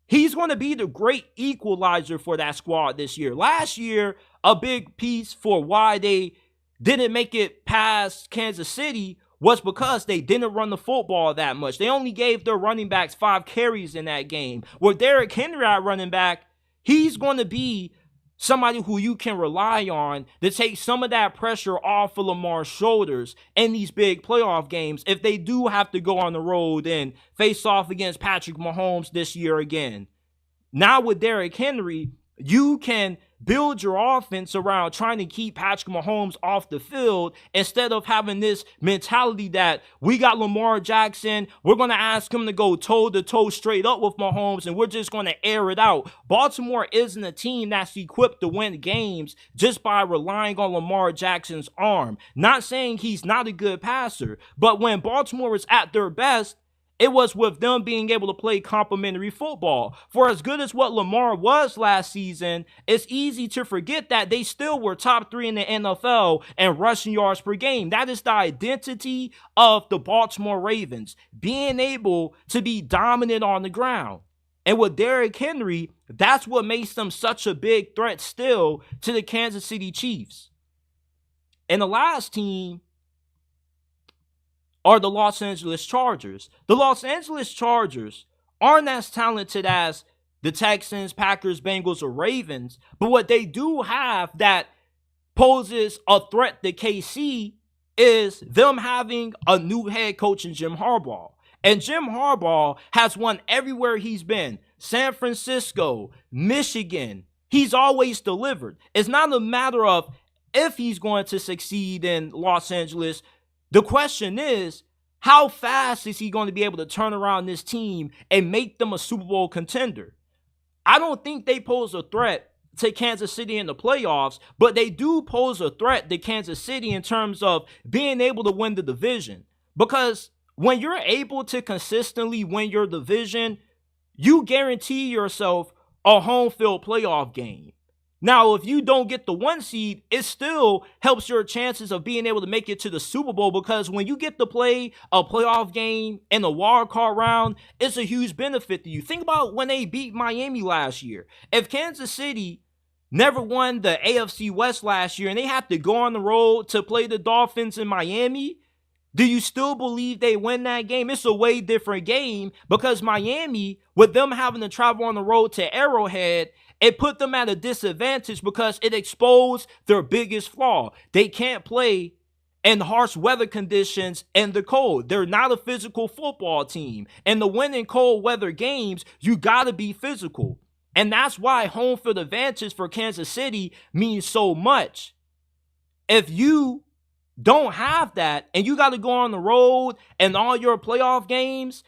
he's going to be the great equalizer for that squad this year. Last year, a big piece for why they didn't make it past Kansas City was because they didn't run the football that much. They only gave their running backs 5 carries in that game. With Derrick Henry at running back, he's going to be somebody who you can rely on to take some of that pressure off of Lamar's shoulders in these big playoff games if they do have to go on the road and face off against Patrick Mahomes this year again. Now with Derrick Henry, you can build your offense around trying to keep Patrick Mahomes off the field instead of having this mentality that we got Lamar Jackson, we're going to ask him to go toe-to-toe straight up with Mahomes, and we're just going to air it out. Baltimore isn't a team that's equipped to win games just by relying on Lamar Jackson's arm. Not saying he's not a good passer, but when Baltimore is at their best, It was with them being able to play complementary football. For as good as what Lamar was last season, it's easy to forget that they still were top 3 in the NFL in rushing yards per game. That is the identity of the Baltimore Ravens, being able to be dominant on the ground. And with Derrick Henry, that's what makes them such a big threat still to the Kansas City Chiefs. And the last team are the Los Angeles Chargers. The Los Angeles Chargers aren't as talented as the Texans, Packers, Bengals, or Ravens, but what they do have that poses a threat to KC is them having a new head coach in Jim Harbaugh. And Jim Harbaugh has won everywhere he's been. San Francisco, Michigan. He's always delivered. It's not a matter of if he's going to succeed in Los Angeles. The question is, how fast is he going to be able to turn around this team and make them a Super Bowl contender? I don't think they pose a threat to Kansas City in the playoffs, but they do pose a threat to Kansas City in terms of being able to win the division. Because when you're able to consistently win your division, you guarantee yourself a home field playoff game. Now, if you don't get the 1 seed, it still helps your chances of being able to make it to the Super Bowl, because when you get to play a playoff game in the wild card round, it's a huge benefit to you. Think about when they beat Miami last year. If Kansas City never won the AFC West last year and they have to go on the road to play the Dolphins in Miami, do you still believe they win that game? It's a way different game, because Miami, with them having to travel on the road to Arrowhead, it put them at a disadvantage because it exposed their biggest flaw. They can't play in harsh weather conditions and the cold. They're not a physical football team. And to win in cold weather games, you got to be physical. And that's why home field advantage for Kansas City means so much. If you don't have that and you got to go on the road and all your playoff games,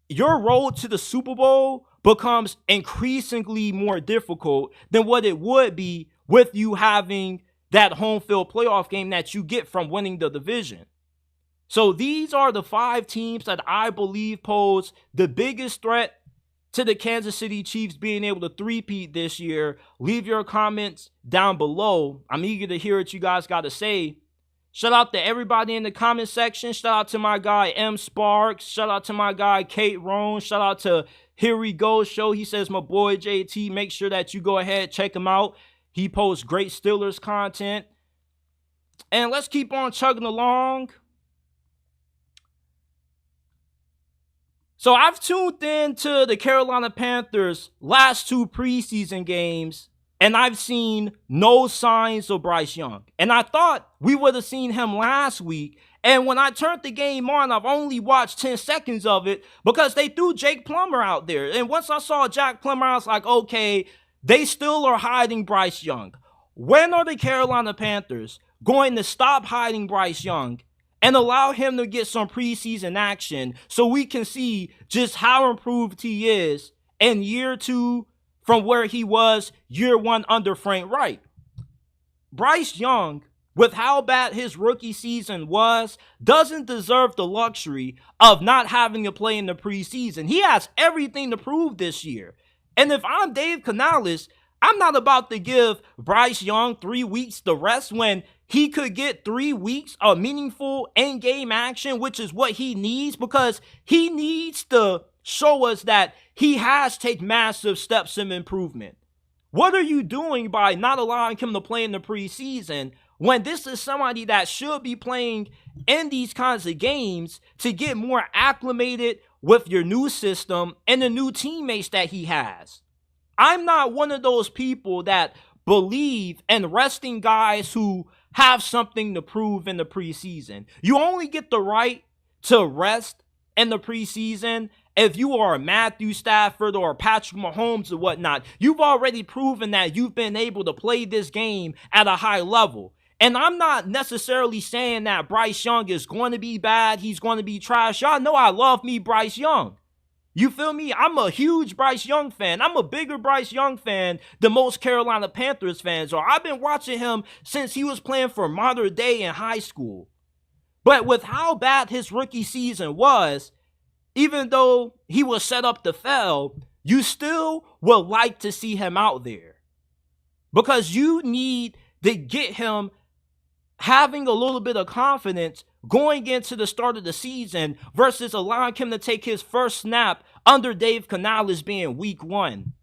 your road to the Super Bowl becomes increasingly more difficult than what it would be with you having that home field playoff game that you get from winning the division. So these are the 5 teams that I believe pose the biggest threat to the Kansas City Chiefs being able to three-peat this year. Leave your comments down below. I'm eager to hear what you guys got to say. Shout out to everybody in the comment section. Shout out to my guy M Sparks. Shout out to my guy Kate Roan. Shout out to Here We Go Show. He says, my boy JT, make sure that you go ahead, check him out. He posts great Steelers content. And let's keep on chugging along. So I've tuned in to the Carolina Panthers' last 2 preseason games, and I've seen no signs of Bryce Young. And I thought we would have seen him last week. And when I turned the game on, I've only watched 10 seconds of it because they threw Jake Plummer out there. And once I saw Jack Plummer, I was like, okay, they still are hiding Bryce Young. When are the Carolina Panthers going to stop hiding Bryce Young and allow him to get some preseason action so we can see just how improved he is in year 2 from where he was year 1 under Frank Reich? Bryce Young, with how bad his rookie season was, doesn't deserve the luxury of not having to play in the preseason. He has everything to prove this year. And if I'm Dave Canales, I'm not about to give Bryce Young 3 weeks to rest when he could get 3 weeks of meaningful in-game action, which is what he needs, because he needs to show us that he has taken massive steps in improvement. What are you doing by not allowing him to play in the preseason when this is somebody that should be playing in these kinds of games to get more acclimated with your new system and the new teammates that he has? I'm not one of those people that believe in resting guys who have something to prove in the preseason. You only get the right to rest in the preseason if you are a Matthew Stafford or a Patrick Mahomes or whatnot. You've already proven that you've been able to play this game at a high level. And I'm not necessarily saying that Bryce Young is going to be bad, he's going to be trash. Y'all know I love me Bryce Young. You feel me? I'm a huge Bryce Young fan. I'm a bigger Bryce Young fan than most Carolina Panthers fans are. I've been watching him since he was playing for Mater Dei in high school. But with how bad his rookie season was, even though he was set up to fail, you still would like to see him out there. Because you need to get him having a little bit of confidence going into the start of the season versus allowing him to take his first snap under Dave Canales being week 1.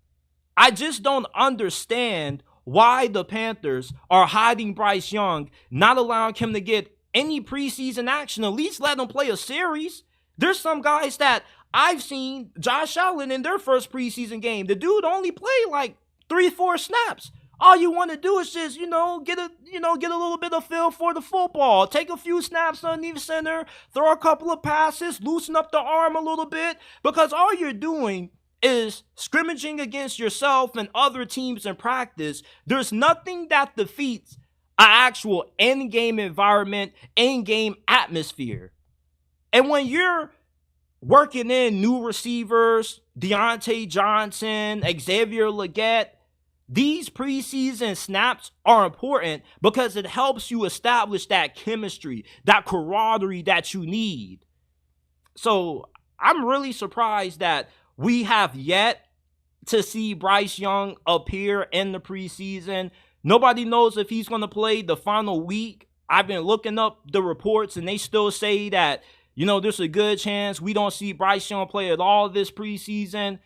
I just don't understand why the Panthers are hiding Bryce Young, not allowing him to get any preseason action. At least let him play a series. There's some guys that I've seen, Josh Allen, in their first preseason game. The dude only played like 3-4 snaps. All you want to do is just, get a little bit of feel for the football. Take a few snaps underneath center, throw a couple of passes, loosen up the arm a little bit, because all you're doing is scrimmaging against yourself and other teams in practice. There's nothing that defeats an actual in-game environment, in-game atmosphere. And when you're working in new receivers, Deontay Johnson, Xavier Legette, these preseason snaps are important because it helps you establish that chemistry, that camaraderie that you need. So I'm really surprised that we have yet to see Bryce Young appear in the preseason. Nobody knows if he's going to play the final week. I've been looking up the reports and they still say that, there's a good chance we don't see Bryce Young play at all this preseason.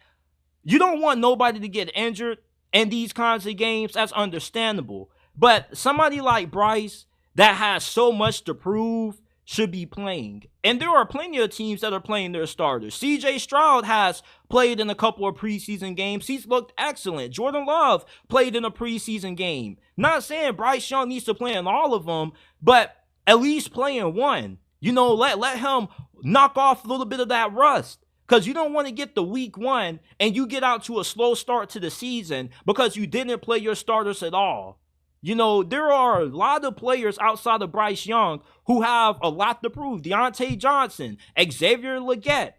You don't want nobody to get injured in these kinds of games. That's understandable. But somebody like Bryce that has so much to prove should be playing. And there are plenty of teams that are playing their starters. CJ Stroud has played in a couple of preseason games. He's looked excellent. Jordan Love played in a preseason game. Not saying Bryce Young needs to play in all of them, but at least play in one. Let him knock off a little bit of that rust. Because you don't want to get the week 1 and you get out to a slow start to the season because you didn't play your starters at all. There are a lot of players outside of Bryce Young who have a lot to prove. Deontay Johnson, Xavier Legette.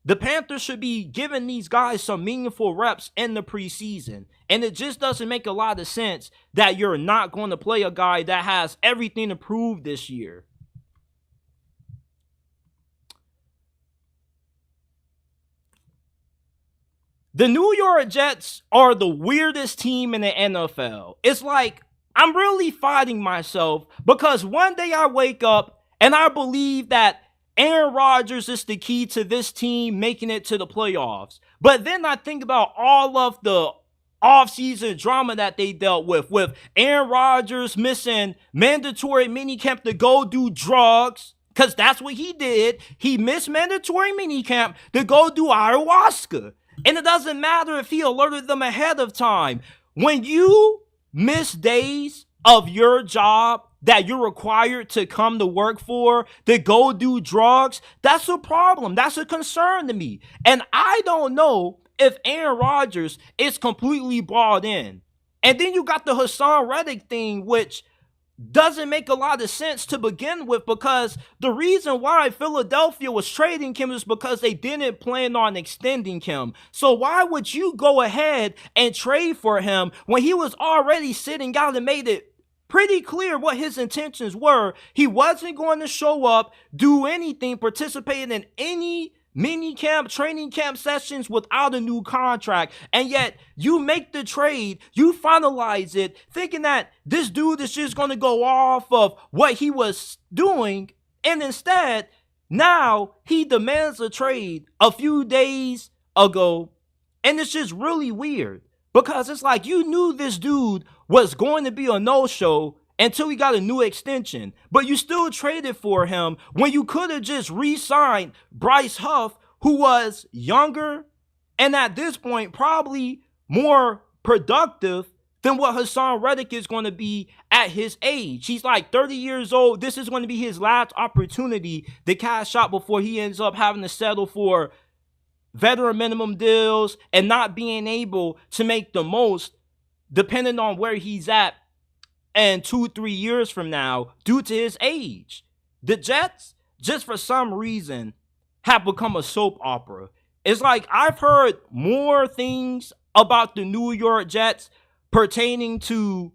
The Panthers should be giving these guys some meaningful reps in the preseason. And it just doesn't make a lot of sense that you're not going to play a guy that has everything to prove this year. The New York Jets are the weirdest team in the NFL. It's like I'm really fighting myself because one day I wake up and I believe that Aaron Rodgers is the key to this team making it to the playoffs. But then I think about all of the offseason drama that they dealt with Aaron Rodgers missing mandatory minicamp to go do drugs. Because that's what he did. He missed mandatory minicamp to go do ayahuasca. And it doesn't matter if he alerted them ahead of time. When you miss days of your job that you're required to come to work for, to go do drugs, that's a problem. That's a concern to me. And I don't know if Aaron Rodgers is completely bought in. And then you got the Hassan Reddick thing, which doesn't make a lot of sense to begin with, because the reason why Philadelphia was trading him is because they didn't plan on extending him. So why would you go ahead and trade for him when he was already sitting out and made it pretty clear what his intentions were? He wasn't going to show up, do anything, participate in any mini camp, training camp sessions without a new contract. And yet you make the trade, you finalize it, thinking that this dude is just going to go off of what he was doing. And instead, now he demands a trade a few days ago. And it's just really weird because it's like you knew this dude was going to be a no-show until he got a new extension. But you still traded for him when you could have just re-signed Bryce Huff, who was younger and at this point probably more productive than what Hassan Reddick is going to be at his age. He's like 30 years old. This is going to be his last opportunity to cash out before he ends up having to settle for veteran minimum deals and not being able to make the most depending on where he's at and 2-3 years from now due to his age. The Jets, just for some reason, have become a soap opera. It's like I've heard more things about the New York Jets pertaining to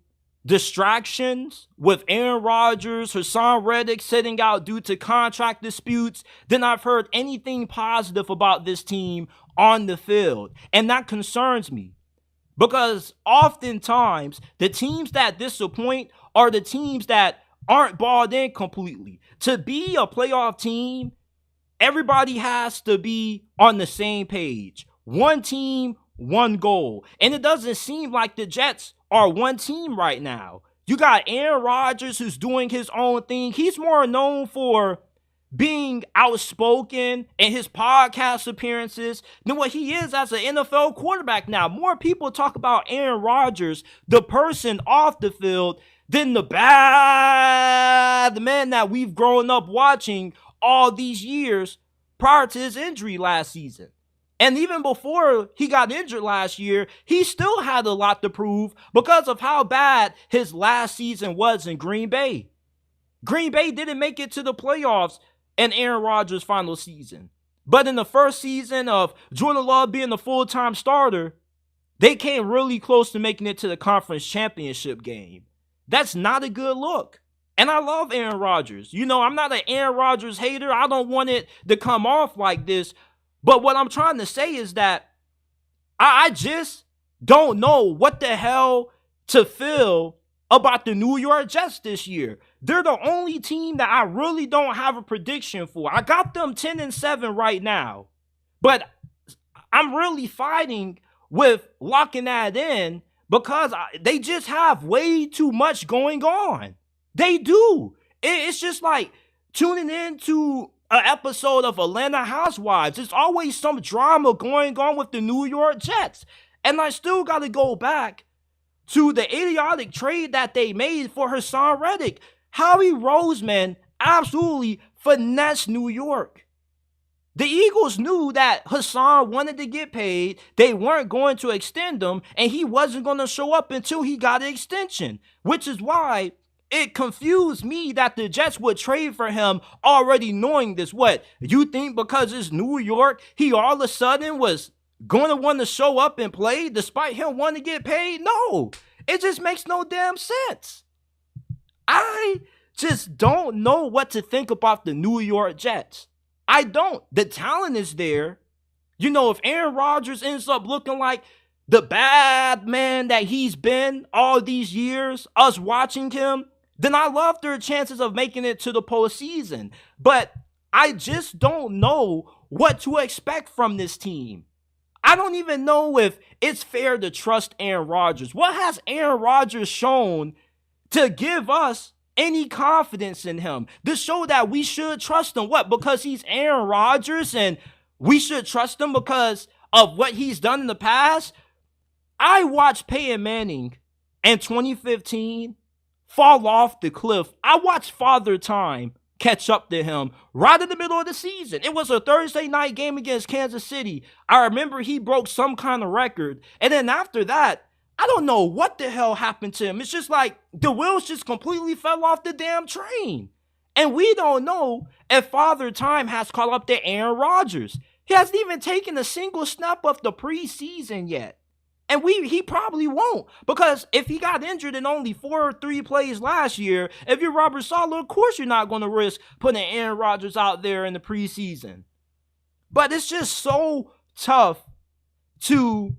distractions with Aaron Rodgers, Hassan Reddick sitting out due to contract disputes, then I've heard anything positive about this team on the field. And that concerns me because oftentimes the teams that disappoint are the teams that aren't balled in completely. To be a playoff team, everybody has to be on the same page. One team, one goal. And it doesn't seem like the Jets are one team right now. You got Aaron Rodgers who's doing his own thing. He's more known for being outspoken in his podcast appearances than what he is as an NFL quarterback now. More people talk about Aaron Rodgers, the person off the field, than the man that we've grown up watching all these years prior to his injury last season. And even before he got injured last year, he still had a lot to prove because of how bad his last season was in Green Bay. Green Bay didn't make it to the playoffs in Aaron Rodgers' final season. But in the first season of Jordan Love being the full-time starter, they came really close to making it to the conference championship game. That's not a good look. And I love Aaron Rodgers. You know, I'm not an Aaron Rodgers hater. I don't want it to come off like this. But what I'm trying to say is that I just don't know what the hell to feel about the New York Jets this year. They're the only team that I really don't have a prediction for. I got them 10-7 right now. But I'm really fighting with locking that in because they just have way too much going on. They do. It's just like tuning into an episode of Atlanta Housewives. There's always some drama going on with the New York Jets. And I still got to go back to the idiotic trade that they made for Hassan Reddick. Howie Roseman absolutely finessed New York. The Eagles knew that Hassan wanted to get paid. They weren't going to extend him, and he wasn't going to show up until he got an extension, which is why it confused me that the Jets would trade for him already knowing this. What, you think because it's New York, he all of a sudden was going to want to show up and play despite him wanting to get paid? No, it just makes no damn sense. I just don't know what to think about the New York Jets. I don't. The talent is there. You know, if Aaron Rodgers ends up looking like the bad man that he's been all these years, us watching him, then I love their chances of making it to the postseason. But I just don't know what to expect from this team. I don't even know if it's fair to trust Aaron Rodgers. What has Aaron Rodgers shown to give us any confidence in him? To show that we should trust him. What? Because he's Aaron Rodgers and we should trust him because of what he's done in the past? I watched Peyton Manning in 2015 fall off the cliff. I watched Father Time catch up to him right in the middle of the season. It was a Thursday night game against Kansas City. I remember he broke some kind of record. And then after that, I don't know what the hell happened to him. It's just like the wheels just completely fell off the damn train. And we don't know if Father Time has caught up to Aaron Rodgers. He hasn't even taken a single snap of the preseason yet. And he probably won't, because if he got injured in only 4 or 3 plays last year, if you're Robert Saleh, of course you're not going to risk putting Aaron Rodgers out there in the preseason. But it's just so tough to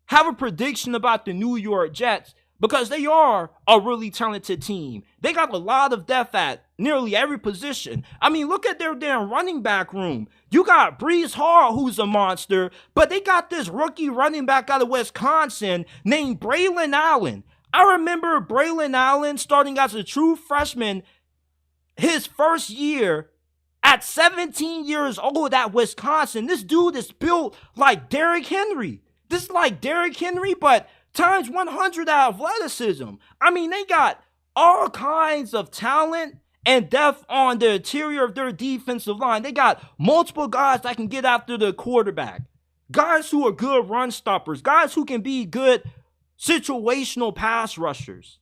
have a prediction about the New York Jets because they are a really talented team. They got a lot of depth at nearly every position. I mean, look at their damn running back room. You got Breece Hall, who's a monster, but they got this rookie running back out of Wisconsin named Braylon Allen. I remember Braylon Allen starting as a true freshman his first year at 17 years old at Wisconsin. This dude is built like Derrick Henry. This is like Derrick Henry, but times 100 athleticism. I mean, they got all kinds of talent and depth on the interior of their defensive line. They got multiple guys that can get after the quarterback. Guys who are good run stoppers. Guys who can be good situational pass rushers.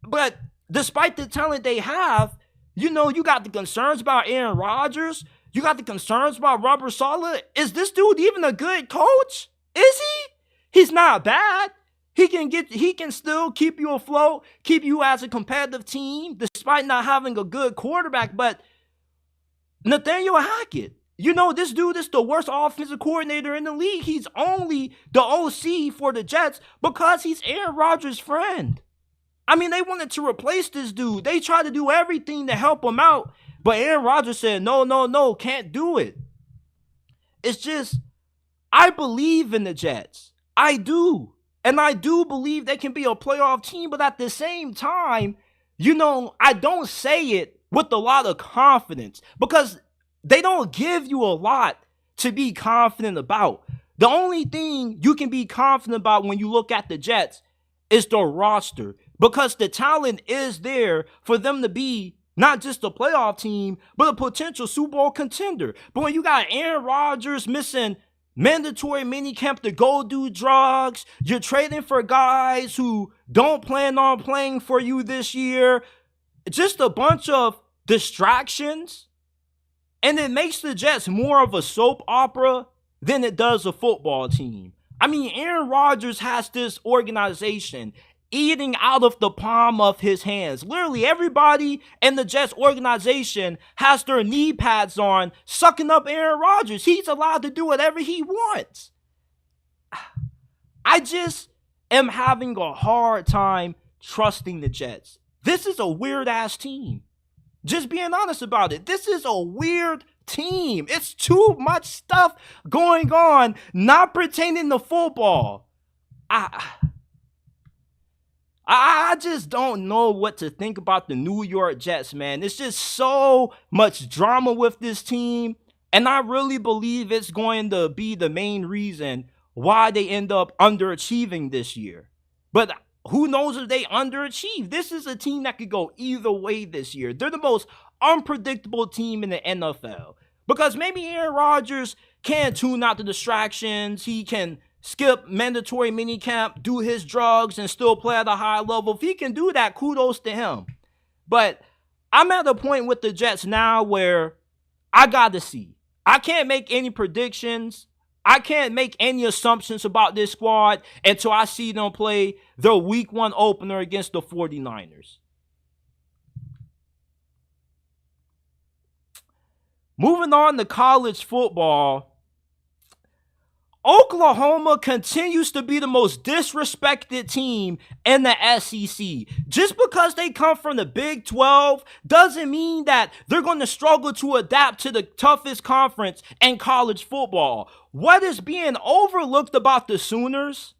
But despite the talent they have, you know, you got the concerns about Aaron Rodgers. You got the concerns about Robert Saleh. Is this dude even a good coach? Is he? He's not bad. He can still keep you afloat, keep you as a competitive team, despite not having a good quarterback. But Nathaniel Hackett, this dude is the worst offensive coordinator in the league. He's only the OC for the Jets because he's Aaron Rodgers' friend. I mean, they wanted to replace this dude. They tried to do everything to help him out, but Aaron Rodgers said, no, can't do it. It's just, I believe in the Jets. I do. And I do believe they can be a playoff team, but at the same time, I don't say it with a lot of confidence because they don't give you a lot to be confident about. The only thing you can be confident about when you look at the Jets is the roster because the talent is there for them to be not just a playoff team, but a potential Super Bowl contender. But when you got Aaron Rodgers missing mandatory minicamp to go do drugs, you're trading for guys who don't plan on playing for you this year, just a bunch of distractions, and it makes the Jets more of a soap opera than it does a football team. I mean, Aaron Rodgers has this organization eating out of the palm of his hands. Literally everybody in the Jets organization has their knee pads on, sucking up Aaron Rodgers. He's allowed to do whatever he wants. I just am having a hard time trusting the Jets. This is a weird-ass team. Just being honest about it. This is a weird team. It's too much stuff going on, not pertaining to football. I just don't know what to think about the New York Jets, man. It's just so much drama with this team, and I really believe it's going to be the main reason why they end up underachieving this year. But who knows if they underachieve? This is a team that could go either way this year. They're the most unpredictable team in the NFL because maybe Aaron Rodgers can tune out the distractions. He can skip mandatory minicamp, do his drugs, and still play at a high level. If he can do that, kudos to him. But I'm at a point with the Jets now where I got to see. I can't make any predictions. I can't make any assumptions about this squad until I see them play their week 1 opener against the 49ers. Moving on to college football, Oklahoma continues to be the most disrespected team in the SEC. Just because they come from the Big 12 doesn't mean that they're going to struggle to adapt to the toughest conference in college football. What is being overlooked about the Sooners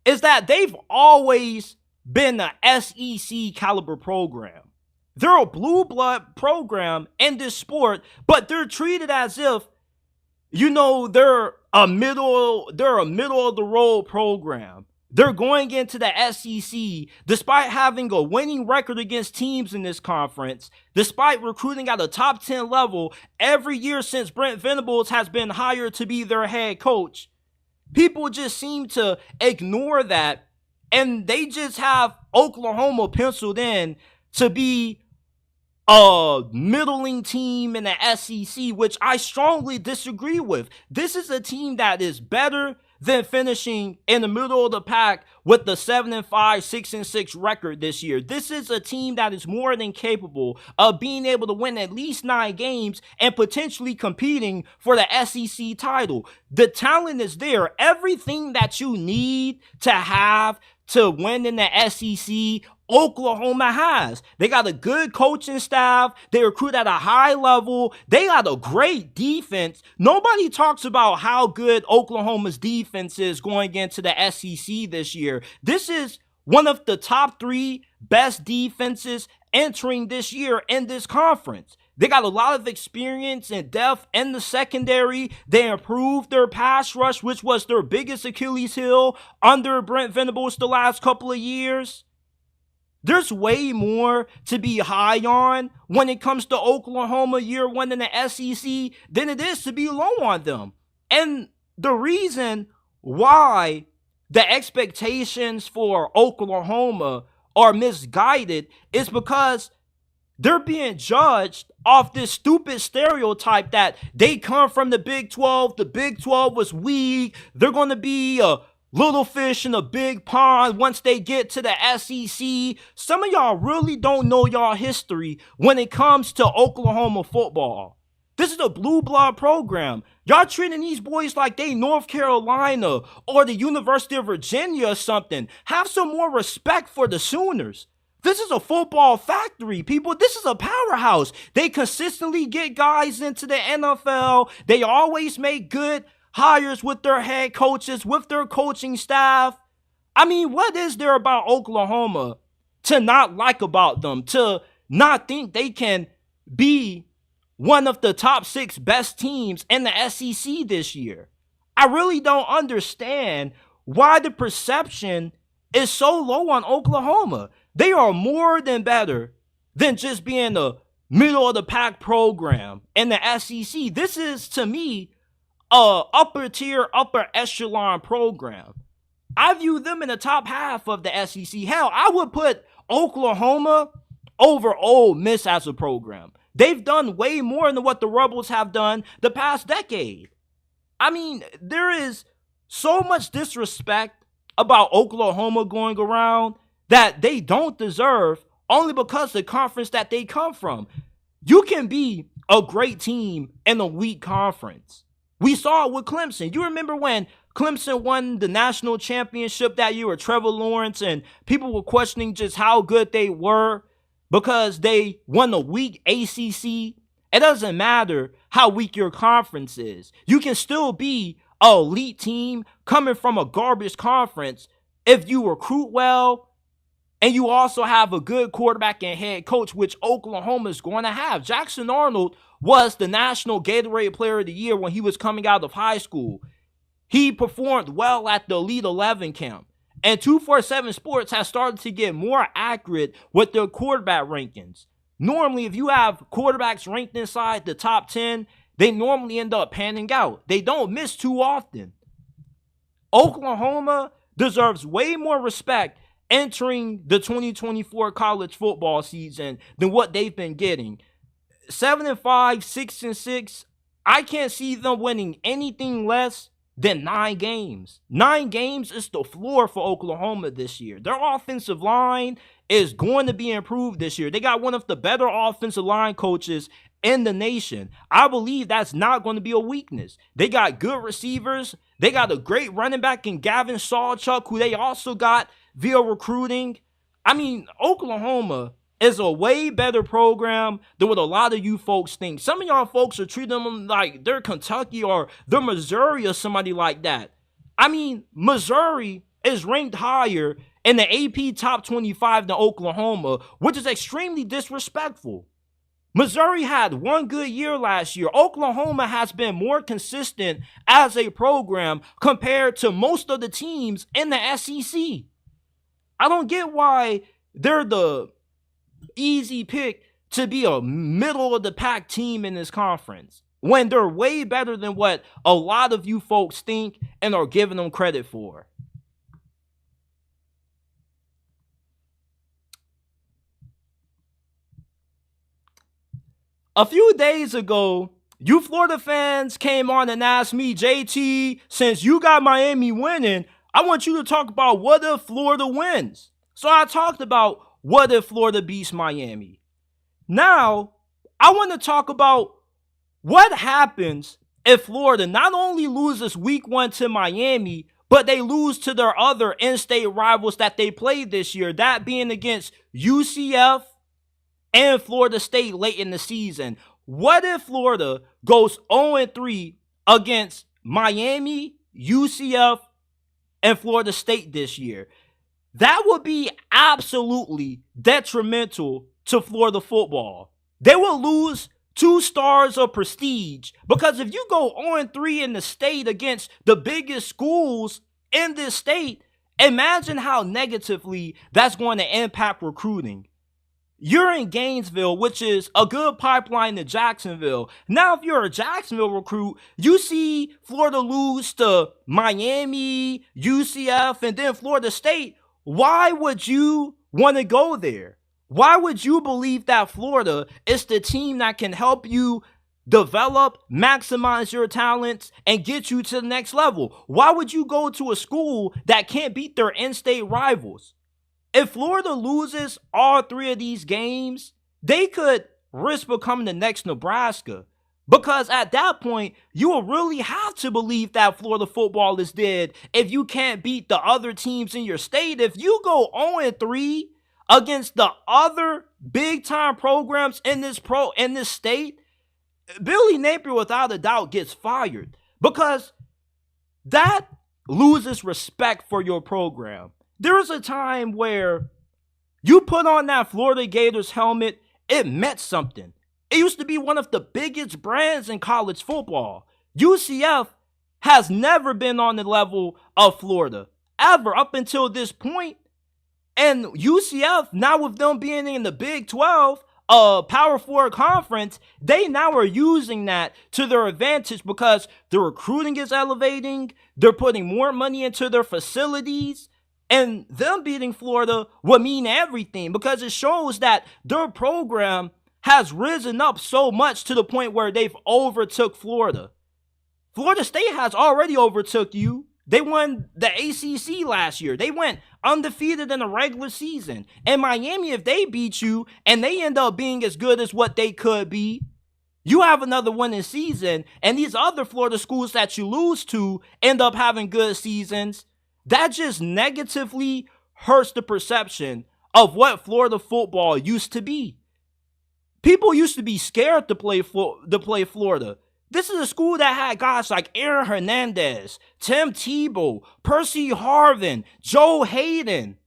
is that they've always been an SEC caliber program. They're a blue blood program in this sport, but they're treated as if, they're a middle of the road program. They're going into the SEC despite having a winning record against teams in this conference, despite recruiting at a top 10 level every year since Brent Venables has been hired to be their head coach. People just seem to ignore that, and they just have Oklahoma penciled in to be a middling team in the SEC, which I strongly disagree with. This is a team that is better than finishing in the middle of the pack with the 7-5, 6-6 record this year. This is a team that is more than capable of being able to win at least 9 games and potentially competing for the SEC title. The talent is there. Everything that you need to have to win in the SEC, Oklahoma has. They got a good coaching staff. They recruit at a high level. They got a great defense. Nobody talks about how good Oklahoma's defense is going into the SEC this year. This is one of the top 3 best defenses entering this year in this conference. They got a lot of experience and depth in the secondary. They improved their pass rush, which was their biggest Achilles heel under Brent Venables the last couple of years. There's way more to be high on when it comes to Oklahoma year 1 in the SEC than it is to be low on them. And the reason why the expectations for Oklahoma are misguided is because they're being judged off this stupid stereotype that they come from the Big 12. The Big 12 was weak. They're going to be a little fish in a big pond once they get to the SEC. Some of y'all really don't know y'all history when it comes to Oklahoma football. This is a blue blood program. Y'all treating these boys like they North Carolina or the University of Virginia or something. Have some more respect for the Sooners. This is a football factory, people. This is a powerhouse. They consistently get guys into the NFL. They always make good hires with their head coaches, with their coaching staff. I mean, what is there about Oklahoma to not like about them, to not think they can be one of the top 6 best teams in the SEC this year? I really don't understand why the perception is so low on Oklahoma. They are more than better than just being a middle of the pack program in the SEC. This is, to me, a upper tier, upper echelon program. I view them in the top half of the SEC. Hell, I would put Oklahoma over Ole Miss as a program. They've done way more than what the Rebels have done the past decade. I mean, there is so much disrespect about Oklahoma going around that they don't deserve only because the conference that they come from. You can be a great team in a weak conference. We saw it with Clemson. You remember when Clemson won the national championship that year with Trevor Lawrence, and people were questioning just how good they were because they won a weak ACC? It doesn't matter how weak your conference is. You can still be an elite team coming from a garbage conference if you recruit well and you also have a good quarterback and head coach, which Oklahoma is going to have. Jackson Arnold was the National Gatorade Player of the Year when he was coming out of high school. He performed well at the Elite 11 camp. And 247 Sports has started to get more accurate with their quarterback rankings. Normally, if you have quarterbacks ranked inside the top 10, they normally end up panning out. They don't miss too often. Oklahoma deserves way more respect entering the 2024 college football season than what they've been getting. 7-5, 6-6. I can't see them winning anything less than 9 games. 9 games is the floor for Oklahoma this year. Their offensive line is going to be improved this year. They got one of the better offensive line coaches in the nation. I believe that's not going to be a weakness. They got good receivers. They got a great running back in Gavin Sawchuk, who they also got via recruiting. I mean, Oklahoma is a way better program than what a lot of you folks think. Some of y'all folks are treating them like they're Kentucky or they're Missouri or somebody like that. I mean, Missouri is ranked higher in the AP top 25 than Oklahoma, which is extremely disrespectful. Missouri had one good year last year. Oklahoma has been more consistent as a program compared to most of the teams in the SEC. I don't get why they're the easy pick to be a middle of the pack team in this conference when they're way better than what a lot of you folks think and are giving them credit for. A few days ago, you Florida fans came on and asked me, JT, since you got Miami winning, I want you to talk about what if Florida wins. So I talked about what if Florida beats Miami. Now, I want to talk about what happens if Florida not only loses week 1 to Miami, but they lose to their other in-state rivals that they played this year, that being against UCF and Florida State late in the season. What if Florida goes 0-3 against Miami, UCF, and Florida State this year? That would be absolutely detrimental to Florida football. They will lose 2 stars of prestige because if you go 0-3 in the state against the biggest schools in this state, imagine how negatively that's going to impact recruiting. You're in Gainesville, which is a good pipeline to Jacksonville. Now, if you're a Jacksonville recruit, you see Florida lose to Miami, UCF, and then Florida State. Why would you want to go there? Why would you believe that Florida is the team that can help you develop, maximize your talents, and get you to the next level. Why would you go to a school that can't beat their in-state rivals? If Florida loses all 3 of these games, they could risk becoming the next Nebraska. Because at that point, you will really have to believe that Florida football is dead if you can't beat the other teams in your state. If you go 0-3 against the other big-time programs in this state, Billy Napier, without a doubt, gets fired. Because that loses respect for your program. There was a time where you put on that Florida Gators helmet, it meant something. It used to be one of the biggest brands in college football. UCF has never been on the level of Florida, ever, up until this point. And UCF, now with them being in the Big 12, Power 4 conference, they now are using that to their advantage because the recruiting is elevating. They're putting more money into their facilities. And them beating Florida would mean everything because it shows that their program has risen up so much to the point where they've overtook Florida. Florida State has already overtook you. They won the ACC last year. They went undefeated in the regular season. And Miami, if they beat you and they end up being as good as what they could be, you have another winning season. And these other Florida schools that you lose to end up having good seasons. That just negatively hurts the perception of what Florida football used to be. People used to be scared to play Florida. This is a school that had guys like Aaron Hernandez, Tim Tebow, Percy Harvin, Joe Hayden.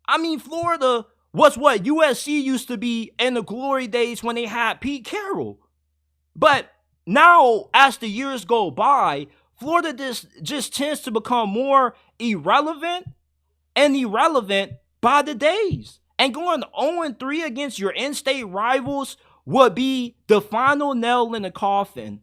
I mean, Florida was what USC used to be in the glory days when they had Pete Carroll. But now, as the years go by, Florida just tends to become more irrelevant by the days. And going 0-3 against your in-state rivals would be the final nail in the coffin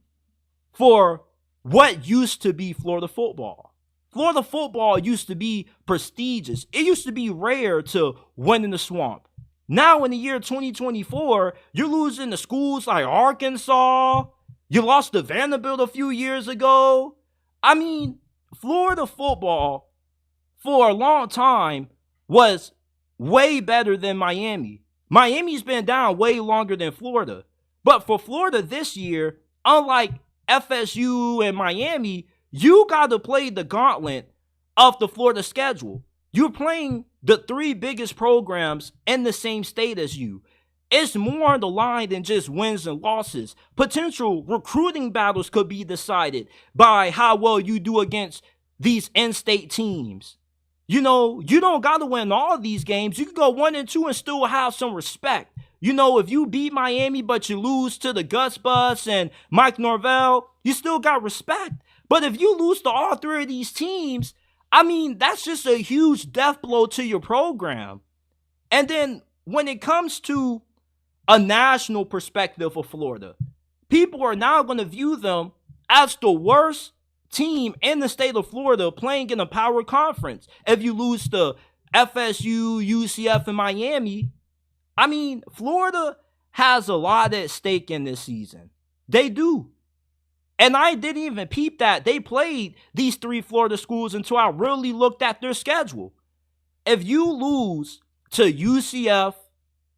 for what used to be Florida football. Florida football used to be prestigious. It used to be rare to win in the swamp. Now in the year 2024, you're losing to schools like Arkansas. You lost to Vanderbilt a few years ago. I mean, Florida football for a long time was way better than Miami. Miami's been down way longer than Florida. But for Florida this year, unlike FSU and Miami, you got to play the gauntlet of the Florida schedule. You're playing the 3 biggest programs in the same state as you. It's more on the line than just wins and losses. Potential recruiting battles could be decided by how well you do against these in-state teams. You know, you don't got to win all of these games. You can go 1-2 and still have some respect. You know, if you beat Miami but you lose to the Gus Bus and Mike Norvell, you still got respect. But if you lose to all 3 of these teams, I mean, that's just a huge death blow to your program. And then when it comes to a national perspective of Florida, people are now going to view them as the worst team in the state of Florida playing in a power conference. If you lose to FSU, UCF, and Miami, I mean, Florida has a lot at stake in this season. They do. And I didn't even peep that they played these 3 Florida schools until I really looked at their schedule. If you lose to UCF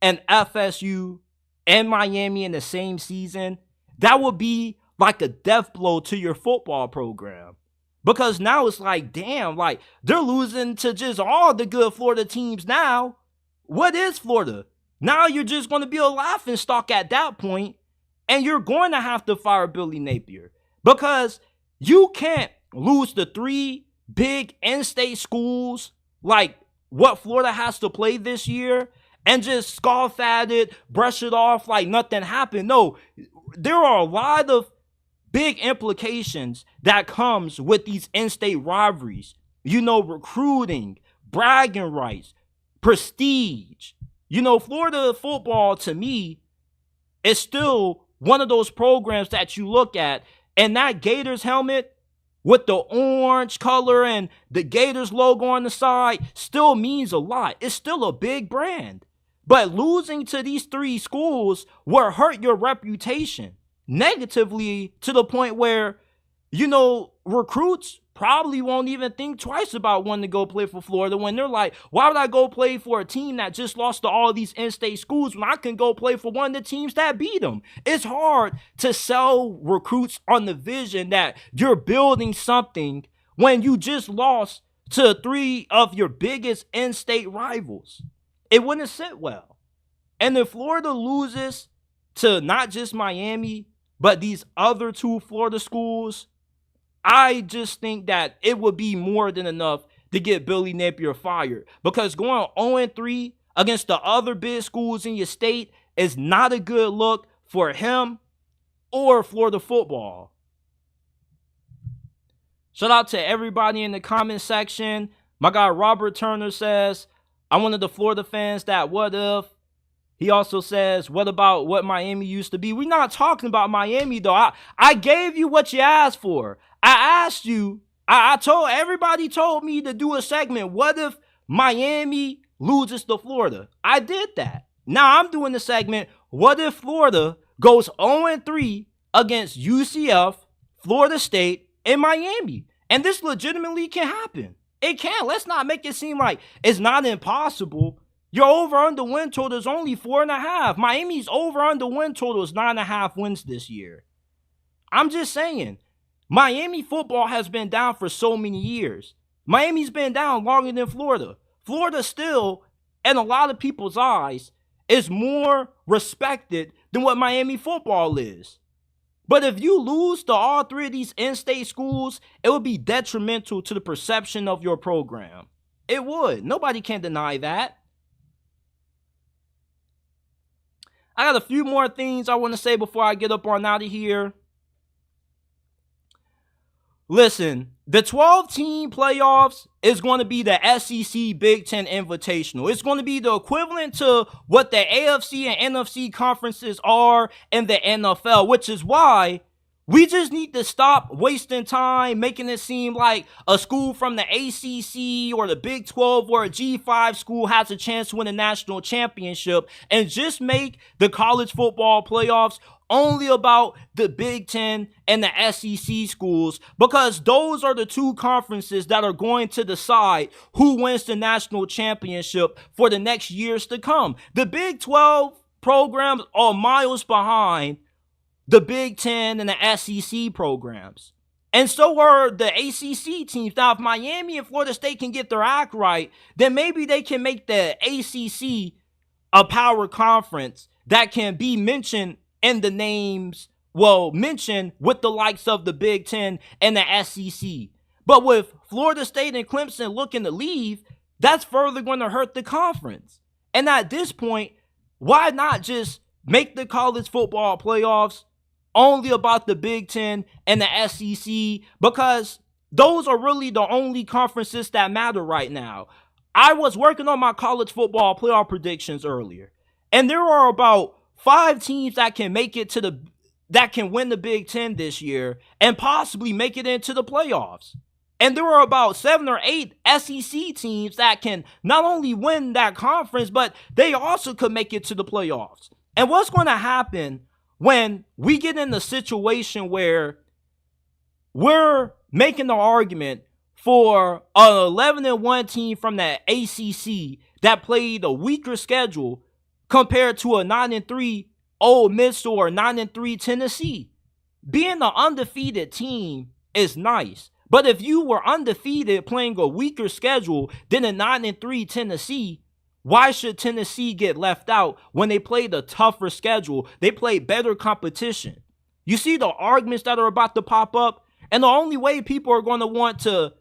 and FSU and Miami in the same season, that would be like a death blow to your football program. Because now it's like, damn, like they're losing to just all the good Florida teams now. What is Florida? Now you're just going to be a laughingstock at that point, and you're going to have to fire Billy Napier. Because you can't lose the 3 big in-state schools like what Florida has to play this year and just scoff at it, brush it off like nothing happened. No, there are a lot of big implications that comes with these in-state rivalries. You know, recruiting, bragging rights, prestige. You know, Florida football, to me, is still one of those programs that you look at, and that Gators helmet with the orange color and the Gators logo on the side still means a lot. It's still a big brand. But losing to these 3 schools will hurt your reputation negatively to the point where, recruits probably won't even think twice about wanting to go play for Florida when they're like, why would I go play for a team that just lost to all these in-state schools when I can go play for one of the teams that beat them? It's hard to sell recruits on the vision that you're building something when you just lost to 3 of your biggest in-state rivals. It wouldn't sit well. And if Florida loses to not just Miami, but these other 2 Florida schools, I just think that it would be more than enough to get Billy Napier fired. Because going 0-3 against the other big schools in your state is not a good look for him or Florida football. Shout out to everybody in the comment section. My guy Robert Turner says, I'm one of the Florida fans that what if. He also says, what about what Miami used to be? We're not talking about Miami, though. I gave you what you asked for. I asked you, everybody told me to do a segment. What if Miami loses to Florida? I did that. Now I'm doing the segment, what if Florida goes 0-3 against UCF, Florida State, and Miami? And this legitimately can happen. It can. Let's not make it seem like it's not impossible. Your over-under win total is only 4.5. Miami's over-under win total is 9.5 wins this year. I'm just saying, Miami football has been down for so many years. Miami's been down longer than Florida. Florida still, in a lot of people's eyes, is more respected than what Miami football is. But if you lose to all 3 of these in-state schools, it would be detrimental to the perception of your program. It would. Nobody can deny that. I got a few more things I want to say before I get up on out of here. Listen, the 12-team playoffs is going to be the SEC Big Ten Invitational. It's going to be the equivalent to what the AFC and NFC conferences are in the NFL, which is why we just need to stop wasting time making it seem like a school from the ACC or the Big 12 or a G5 school has a chance to win a national championship, and just make the college football playoffs only about the Big Ten and the SEC schools, because those are the 2 conferences that are going to decide who wins the national championship for the next years to come. The Big 12 programs are miles behind the Big Ten and the SEC programs. And so are the ACC teams. Now, if Miami and Florida State can get their act right, then maybe they can make the ACC a power conference that can be mentioned in the names, mentioned with the likes of the Big Ten and the SEC. But with Florida State and Clemson looking to leave, that's further going to hurt the conference. And at this point, why not just make the college football playoffs only about the Big Ten and the SEC? Because those are really the only conferences that matter right now. I was working on my college football playoff predictions earlier, and there are about 5 teams that can make it that can win the Big Ten this year and possibly make it into the playoffs. And there are about 7 or 8 SEC teams that can not only win that conference, but they also could make it to the playoffs. And what's going to happen when we get in a situation where we're making the argument for an 11-1 team from the ACC that played a weaker schedule compared to a 9-3 Ole Miss or 9-3 Tennessee? Being an undefeated team is nice, but if you were undefeated playing a weaker schedule than a 9-3 Tennessee, why should Tennessee get left out when they played a tougher schedule? They played better competition. You see the arguments that are about to pop up, and the only way people are going to want to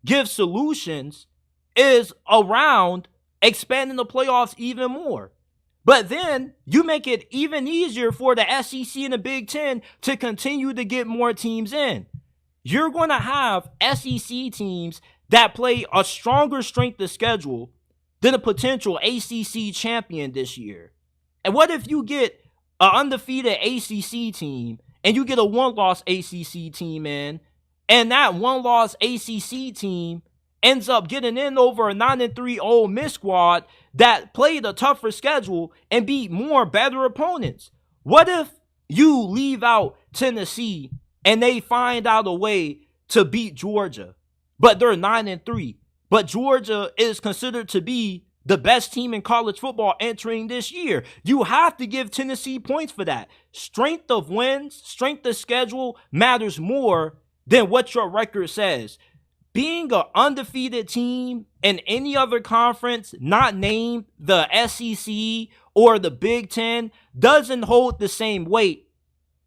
give solutions is around expanding the playoffs even more. But then you make it even easier for the SEC and the Big Ten to continue to get more teams in. You're going to have SEC teams that play a stronger strength of schedule than a potential ACC champion this year. And what if you get an undefeated ACC team and you get a 1-loss ACC team in, and that 1-loss ACC team ends up getting in over a 9-3 Ole Miss squad that played a tougher schedule and beat more better opponents? What if you leave out Tennessee and they find out a way to beat Georgia, but they're 9-3. But Georgia is considered to be the best team in college football entering this year. You have to give Tennessee points for that. Strength of wins, strength of schedule matters more than what your record says. Being an undefeated team in any other conference, not named the SEC or the Big Ten, doesn't hold the same weight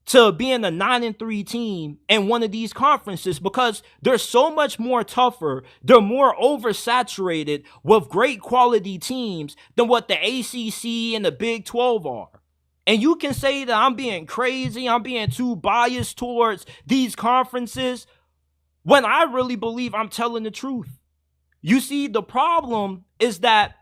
to being a 9-3 team in one of these conferences, because they're so much more tougher. They're more oversaturated with great quality teams than what the ACC and the Big 12 are. And you can say that I'm being crazy, I'm being too biased towards these conferences, when I really believe I'm telling the truth. You see, the problem is that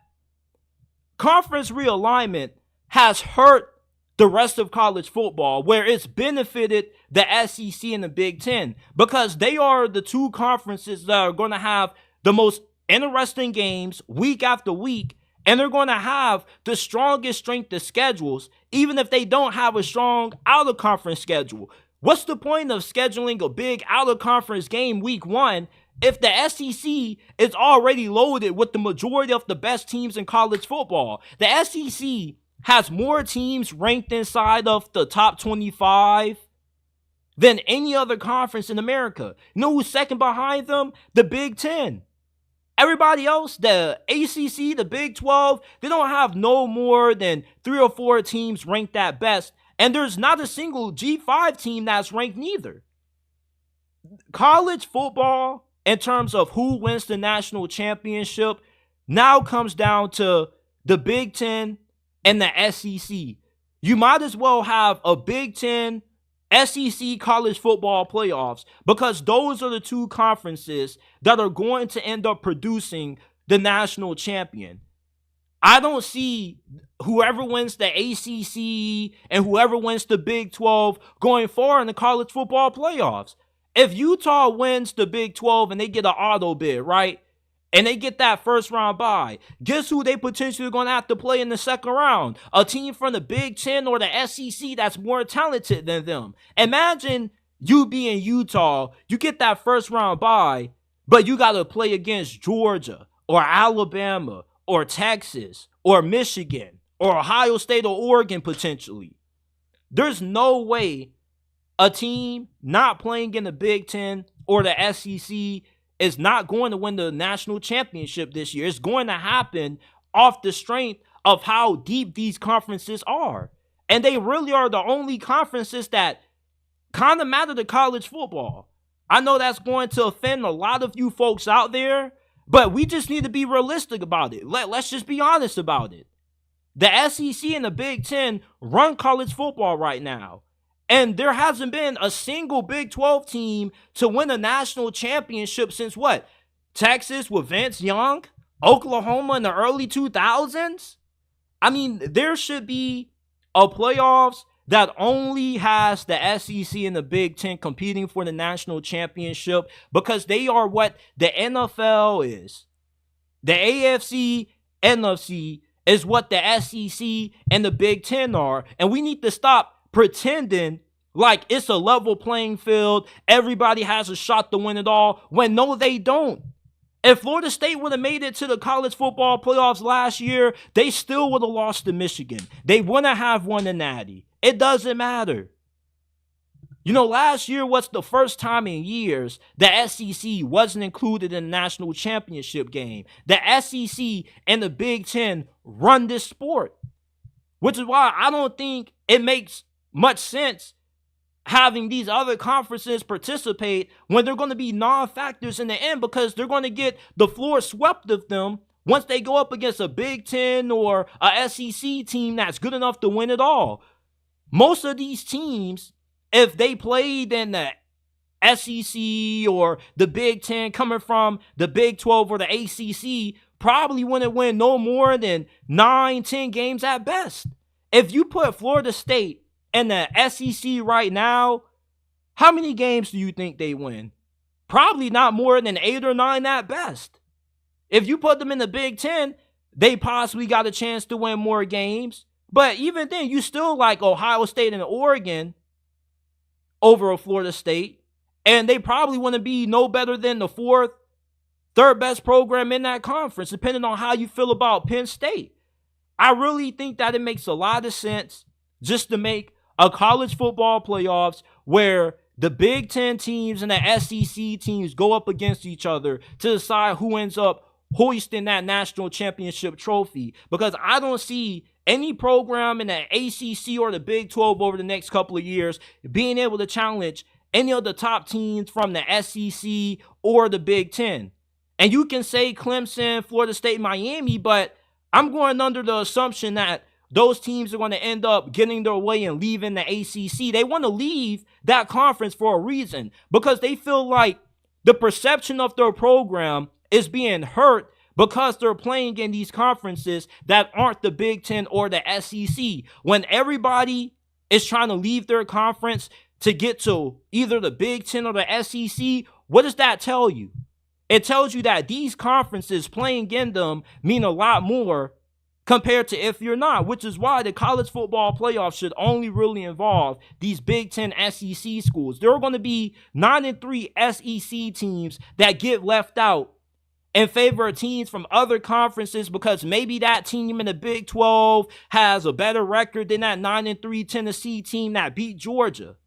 conference realignment has hurt the rest of college football, where it's benefited the SEC and the Big Ten, because they are the two conferences that are going to have the most interesting games week after week, and they're going to have the strongest strength of schedules, even if they don't have a strong out-of-conference schedule. What's the point of scheduling a big out-of-conference game week 1 if the SEC is already loaded with the majority of the best teams in college football? The SEC has more teams ranked inside of the top 25 than any other conference in America. You know who's second behind them? The Big Ten. Everybody else, the ACC, the Big 12, they don't have no more than 3 or 4 teams ranked at best. And there's not a single G5 team that's ranked neither. College football, in terms of who wins the national championship, now comes down to the Big Ten and the SEC. You might as well have a Big Ten, SEC college football playoffs, because those are the two conferences that are going to end up producing the national champion. I don't see whoever wins the ACC and whoever wins the Big 12 going far in the college football playoffs. If Utah wins the Big 12 and they get an auto bid, right? And they get that first round bye, guess who they potentially going to have to play in the second round? A team from the Big Ten or the SEC that's more talented than them. Imagine you being Utah, you get that first round bye, but you got to play against Georgia or Alabama or Texas or Michigan or Ohio State or Oregon potentially. There's no way a team not playing in the Big Ten or the SEC is not going to win the national championship this year. It's going to happen off the strength of how deep these conferences are. And they really are the only conferences that kind of matter to college football. I know that's going to offend a lot of you folks out there, but we just need to be realistic about it. Let's just be honest about it. The SEC and the Big Ten run college football right now. And there hasn't been a single Big 12 team to win a national championship since what? Texas with Vince Young? Oklahoma in the early 2000s? I mean, there should be a playoffs that only has the SEC and the Big Ten competing for the national championship, because they are what the NFL is. The AFC, NFC is what the SEC and the Big Ten are. And we need to stop pretending like it's a level playing field, everybody has a shot to win it all, when no, they don't. If Florida State would have made it to the college football playoffs last year, they still would have lost to Michigan. They wouldn't have won the Natty. It doesn't matter. You know, last year was the first time in years the SEC wasn't included in the national championship game. The SEC and the Big Ten run this sport, which is why I don't think it makes much sense having these other conferences participate when they're going to be non-factors in the end, because they're going to get the floor swept of them once they go up against a Big Ten or a SEC team that's good enough to win it all. Most of these teams, if they played in the SEC or the Big Ten coming from the Big 12 or the ACC, probably wouldn't win no more than 9-10 games at best. If you put Florida State in the SEC right now, how many games do you think they win? Probably not more than 8 or 9 at best. If you put them in the Big Ten, they possibly got a chance to win more games. But even then, you still like Ohio State and Oregon over a Florida State. And they probably want to be no better than the third best program in that conference, depending on how you feel about Penn State. I really think that it makes a lot of sense just to make a college football playoffs where the Big Ten teams and the SEC teams go up against each other to decide who ends up hoisting that national championship trophy. Because I don't see any program in the ACC or the Big 12 over the next couple of years being able to challenge any of the top teams from the SEC or the Big Ten. And you can say Clemson, Florida State, Miami, but I'm going under the assumption that those teams are going to end up getting their way and leaving the ACC. They want to leave that conference for a reason because they feel like the perception of their program is being hurt because they're playing in these conferences that aren't the Big Ten or the SEC. When everybody is trying to leave their conference to get to either the Big Ten or the SEC, what does that tell you? It tells you that these conferences playing in them mean a lot more compared to if you're not, which is why the college football playoffs should only really involve these Big Ten SEC schools. There are going to be 9-3 SEC teams that get left out in favor of teams from other conferences because maybe that team in the Big 12 has a better record than that 9-3 Tennessee team that beat Georgia.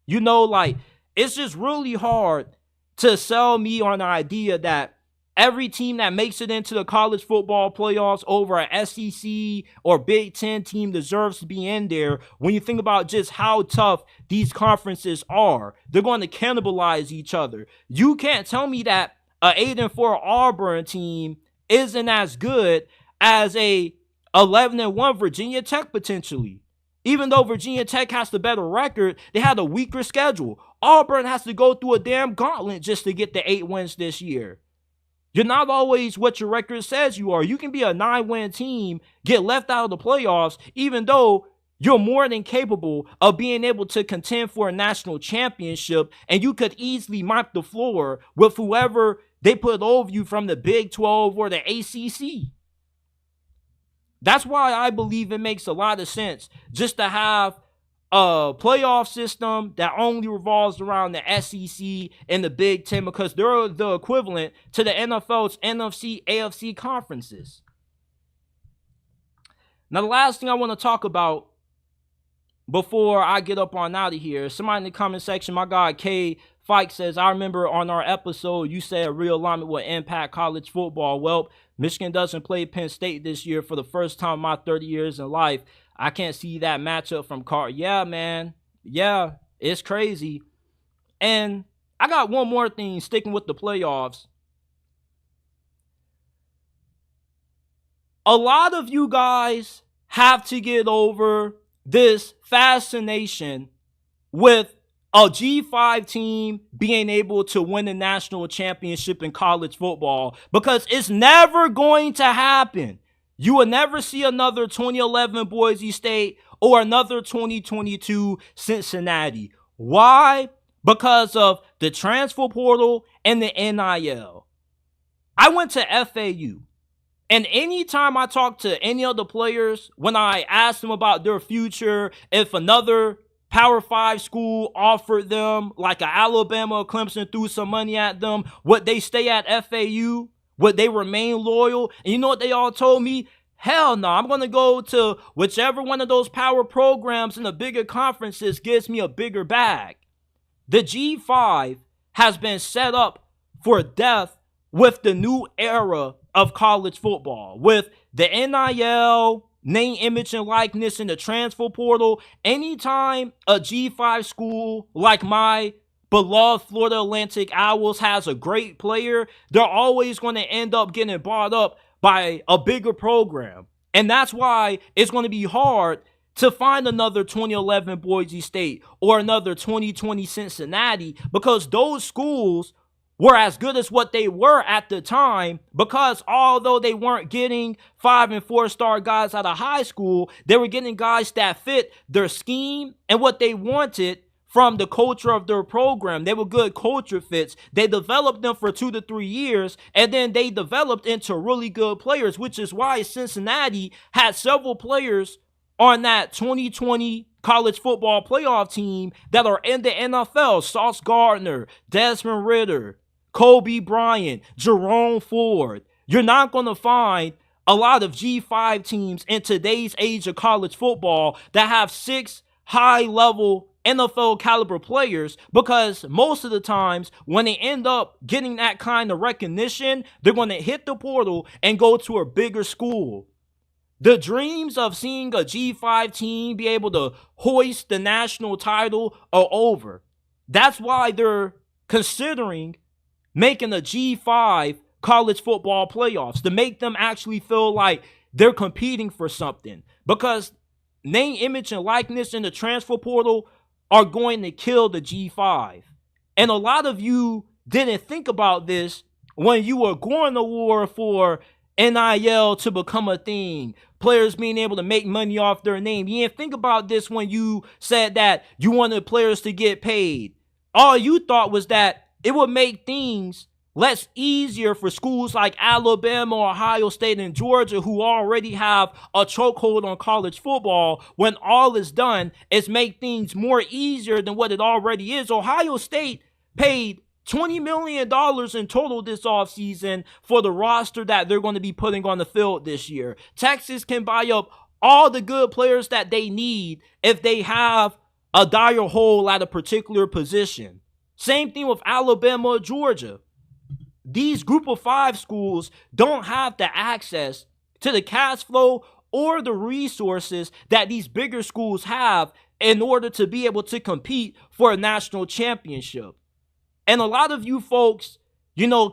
You know, like, it's just really hard to sell me on the idea that every team that makes it into the college football playoffs over an SEC or Big Ten team deserves to be in there when you think about just how tough these conferences are. They're going to cannibalize each other. You can't tell me that an 8-4 Auburn team isn't as good as a 11-1 Virginia Tech potentially. Even though Virginia Tech has the better record, they had a weaker schedule. Auburn has to go through a damn gauntlet just to get the 8 wins this year. You're not always what your record says you are. You can be a 9-win team, get left out of the playoffs, even though you're more than capable of being able to contend for a national championship, and you could easily mop the floor with whoever they put over you from the Big 12 or the ACC. That's why I believe it makes a lot of sense just to have a playoff system that only revolves around the SEC and the Big Ten because they're the equivalent to the NFL's NFC, AFC conferences. Now, the last thing I want to talk about before I get up on out of here, somebody in the comment section, my guy K Fike says, I remember on our episode you said realignment will impact college football. Well, Michigan doesn't play Penn State this year for the first time in my 30 years in life. I can't see that matchup from Carter. Yeah, man. Yeah, it's crazy. And I got one more thing sticking with the playoffs. A lot of you guys have to get over this fascination with a G5 team being able to win a national championship in college football because it's never going to happen. You will never see another 2011 Boise State or another 2022 Cincinnati. Why? Because of the transfer portal and the NIL. I went to FAU. And anytime I talk to any of the players, when I ask them about their future, if another Power 5 school offered them, like a Alabama or Clemson threw some money at them, would they stay at FAU? Would they remain loyal? And you know what they all told me? Hell no, I'm going to go to whichever one of those power programs in the bigger conferences gives me a bigger bag. The G5 has been set up for death with the new era of college football, with the NIL, name, image, and likeness in the transfer portal. Anytime a G5 school like my beloved Florida Atlantic Owls has a great player, they're always going to end up getting bought up by a bigger program. And that's why it's going to be hard to find another 2011 Boise State or another 2020 Cincinnati because those schools were as good as what they were at the time because although they weren't getting 5- and 4-star guys out of high school, they were getting guys that fit their scheme and what they wanted from the culture of their program. They were good culture fits. They developed them for 2 to 3 years, and then they developed into really good players, which is why Cincinnati had several players on that 2020 college football playoff team that are in the NFL. Sauce Gardner, Desmond Ridder, Kobe Bryant, Jerome Ford. You're not going to find a lot of G5 teams in today's age of college football that have 6 high-level NFL caliber players, because most of the times when they end up getting that kind of recognition, they're going to hit the portal and go to a bigger school. The dreams of seeing a G5 team be able to hoist the national title are over. That's why they're considering making a G5 college football playoffs, to make them actually feel like they're competing for something. Because name, image, and likeness in the transfer portal are going to kill the G5. And a lot of you didn't think about this when you were going to war for NIL to become a thing, players being able to make money off their name. You didn't think about this when you said that you wanted players to get paid. All you thought was that it would make things less easier for schools like Alabama, Ohio State, and Georgia, who already have a chokehold on college football. When all is done, it's make things more easier than what it already is. Ohio State paid $20 million in total this offseason for the roster that they're going to be putting on the field this year. Texas can buy up all the good players that they need if they have a dire hole at a particular position. Same thing with Alabama or Georgia. These group of 5 schools don't have the access to the cash flow or the resources that these bigger schools have in order to be able to compete for a national championship. And a lot of you folks,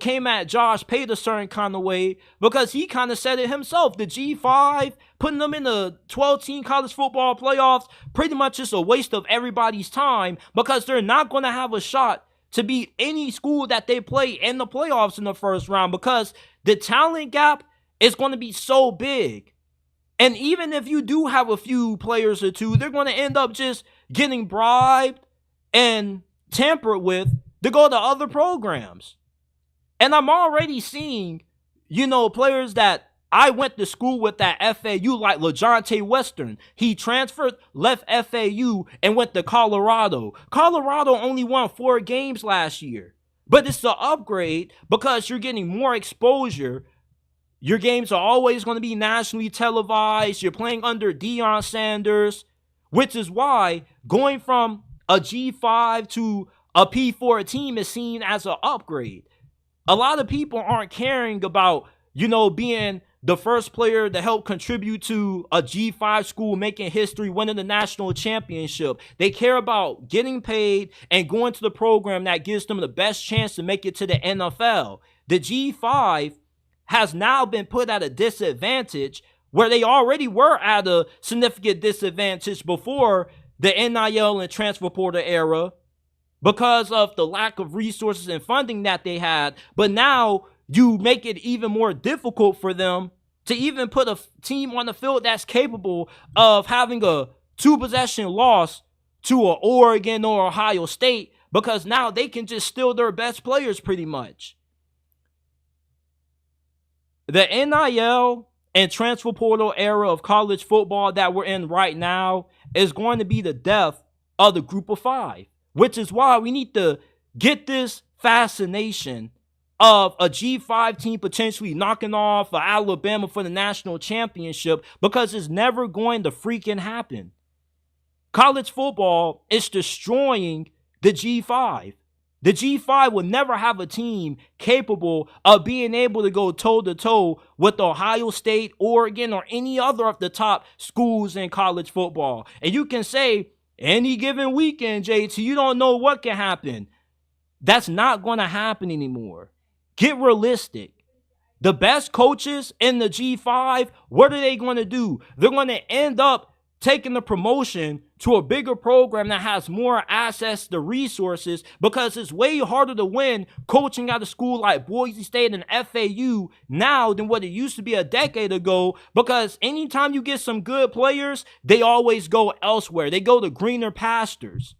came at Josh Pate a certain kind of way because he kind of said it himself. The G5, putting them in the 12-team college football playoffs, pretty much is a waste of everybody's time because they're not going to have a shot to beat any school that they play in the playoffs in the first round, because the talent gap is going to be so big. And even if you do have a few players or two, they're going to end up just getting bribed and tampered with to go to other programs. And I'm already seeing, players that I went to school with at FAU, like LaJohntay Western. He transferred, left FAU, and went to Colorado. Colorado only won 4 games last year. But it's an upgrade because you're getting more exposure. Your games are always going to be nationally televised. You're playing under Deion Sanders, which is why going from a G5 to a P4 team is seen as an upgrade. A lot of people aren't caring about, being the first player to help contribute to a G5 school making history, winning the national championship. They care about getting paid and going to the program that gives them the best chance to make it to the NFL. The G5 has now been put at a disadvantage where they already were at a significant disadvantage before the NIL and transfer portal era because of the lack of resources and funding that they had. But now you make it even more difficult for them to even put a team on the field that's capable of having a 2-possession loss to an Oregon or Ohio State, because now they can just steal their best players pretty much. The NIL and transfer portal era of college football that we're in right now is going to be the death of the group of 5, which is why we need to get this fascination of a G5 team potentially knocking off Alabama for the national championship, because it's never going to freaking happen. College football is destroying the G5. The G5 will never have a team capable of being able to go toe-to-toe with Ohio State, Oregon, or any other of the top schools in college football. And you can say, any given weekend, JT, you don't know what can happen. That's not going to happen anymore. Get realistic. The best coaches in the G5, what are they going to do? They're going to end up taking the promotion to a bigger program that has more access to resources, because it's way harder to win coaching at a school like Boise State and FAU now than what it used to be a decade ago, because anytime you get some good players, they always go elsewhere. They go to greener pastures.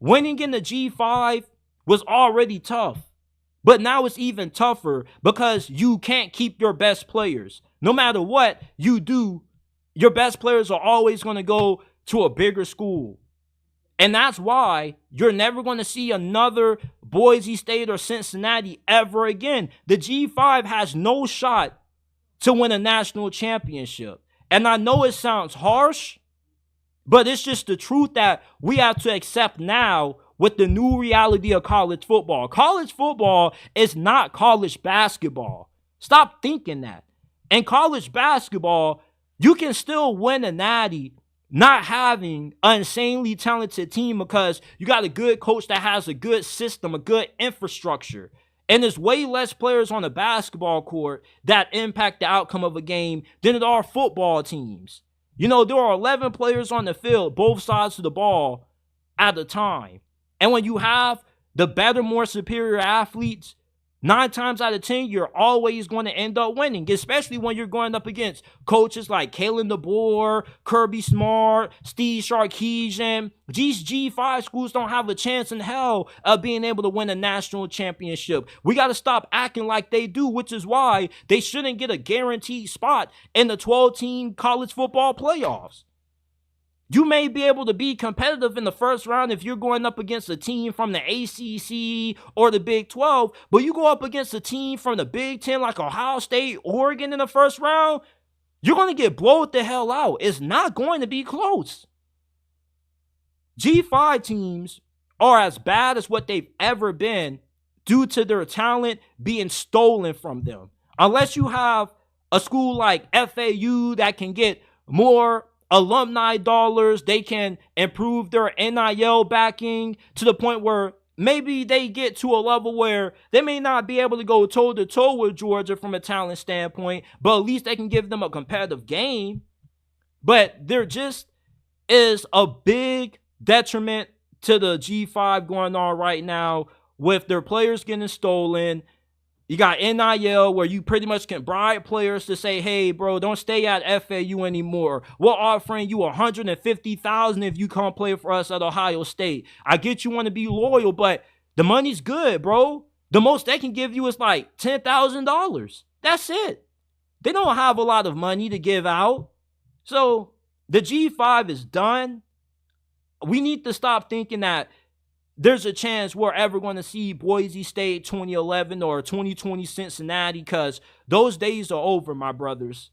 Winning in the G5 was already tough, but now it's even tougher because you can't keep your best players. No matter what you do, your best players are always going to go to a bigger school. And that's why you're never going to see another Boise State or Cincinnati ever again. The G5 has no shot to win a national championship. And I know it sounds harsh, but it's just the truth that we have to accept now with the new reality of college football. College football is not college basketball. Stop thinking that. In college basketball, you can still win a natty not having an insanely talented team because you got a good coach that has a good system, a good infrastructure. And there's way less players on the basketball court that impact the outcome of a game than there are football teams. You know, there are 11 players on the field, both sides of the ball at a time. And when you have the better, more superior athletes, 9 times out of 10, you're always going to end up winning, especially when you're going up against coaches like Kalen DeBoer, Kirby Smart, Steve Sarkisian. These G5 schools don't have a chance in hell of being able to win a national championship. We got to stop acting like they do, which is why they shouldn't get a guaranteed spot in the 12-team college football playoffs. You may be able to be competitive in the first round if you're going up against a team from the ACC or the Big 12, but you go up against a team from the Big 10 like Ohio State, Oregon in the first round, you're going to get blown the hell out. It's not going to be close. G5 teams are as bad as what they've ever been due to their talent being stolen from them. Unless you have a school like FAU that can get more alumni dollars, they can improve their NIL backing to the point where maybe they get to a level where they may not be able to go toe-to-toe with Georgia from a talent standpoint, but at least they can give them a competitive game. But there just is a big detriment to the G5 going on right now with their players getting stolen. You got NIL where you pretty much can bribe players to say, hey, bro, don't stay at FAU anymore. We're offering you $150,000 if you come play for us at Ohio State. I get you want to be loyal, but the money's good, bro. The most they can give you is like $10,000. That's it. They don't have a lot of money to give out. So the G5 is done. We need to stop thinking that there's a chance we're ever going to see Boise State 2011 or 2020 Cincinnati, because those days are over, my brothers.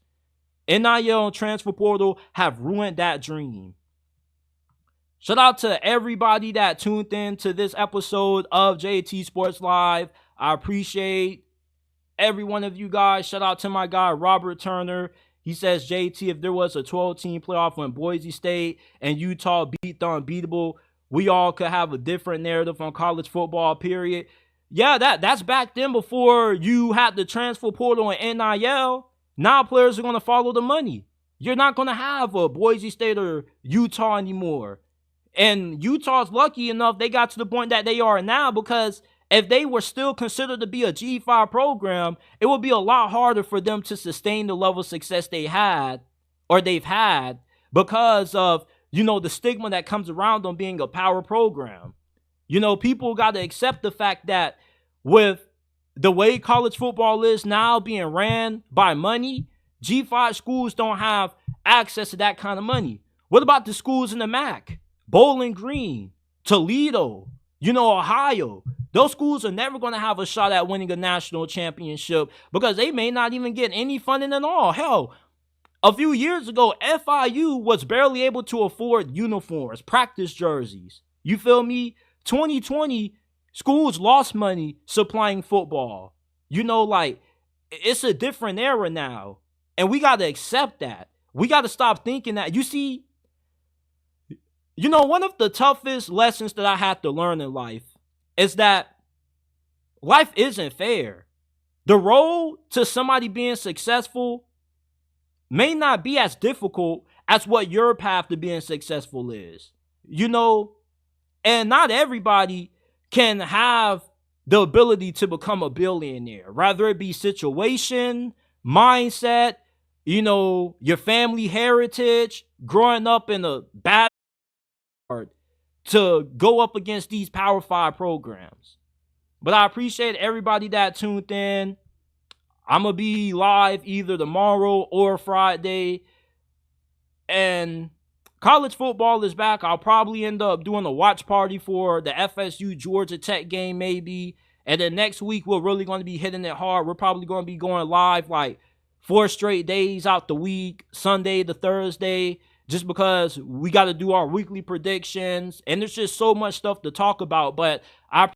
NIL and transfer portal have ruined that dream. Shout out to everybody that tuned in to this episode of JT Sports Live. I appreciate every one of you guys. Shout out to my guy, Robert Turner. He says, JT, if there was a 12-team playoff when Boise State and Utah beat the unbeatable, we all could have a different narrative on college football, period. Yeah, that's back then before you had the transfer portal and NIL. Now players are going to follow the money. You're not going to have a Boise State or Utah anymore. And Utah's lucky enough they got to the point that they are now, because if they were still considered to be a G5 program, it would be a lot harder for them to sustain the level of success they've had because of, you know, the stigma that comes around them being a power program. You know, people got to accept the fact that with the way college football is now being ran by money, G5 schools don't have access to that kind of money. What about the schools in the MAC? Bowling Green, Toledo, you know, Ohio. Those schools are never going to have a shot at winning a national championship because they may not even get any funding at all. Hell, a few years ago, FIU was barely able to afford uniforms, practice jerseys. You feel me? 2020, schools lost money supplying football. You know, like, it's a different era now. And we got to accept that. We got to stop thinking that. You see, you know, one of the toughest lessons that I had to learn in life is that life isn't fair. The road to somebody being successful may not be as difficult as what your path to being successful is. You know, and not everybody can have the ability to become a billionaire, rather it be situation, mindset, you know, your family heritage, growing up in a bad to go up against these Power 5 programs. But I appreciate everybody that tuned in. I'm going to be live either tomorrow or Friday. And college football is back. I'll probably end up doing a watch party for the FSU Georgia Tech game maybe. And then next week, we're really going to be hitting it hard. We're probably going to be going live like 4 straight days out the week, Sunday to Thursday, just because we got to do our weekly predictions. And there's just so much stuff to talk about. But I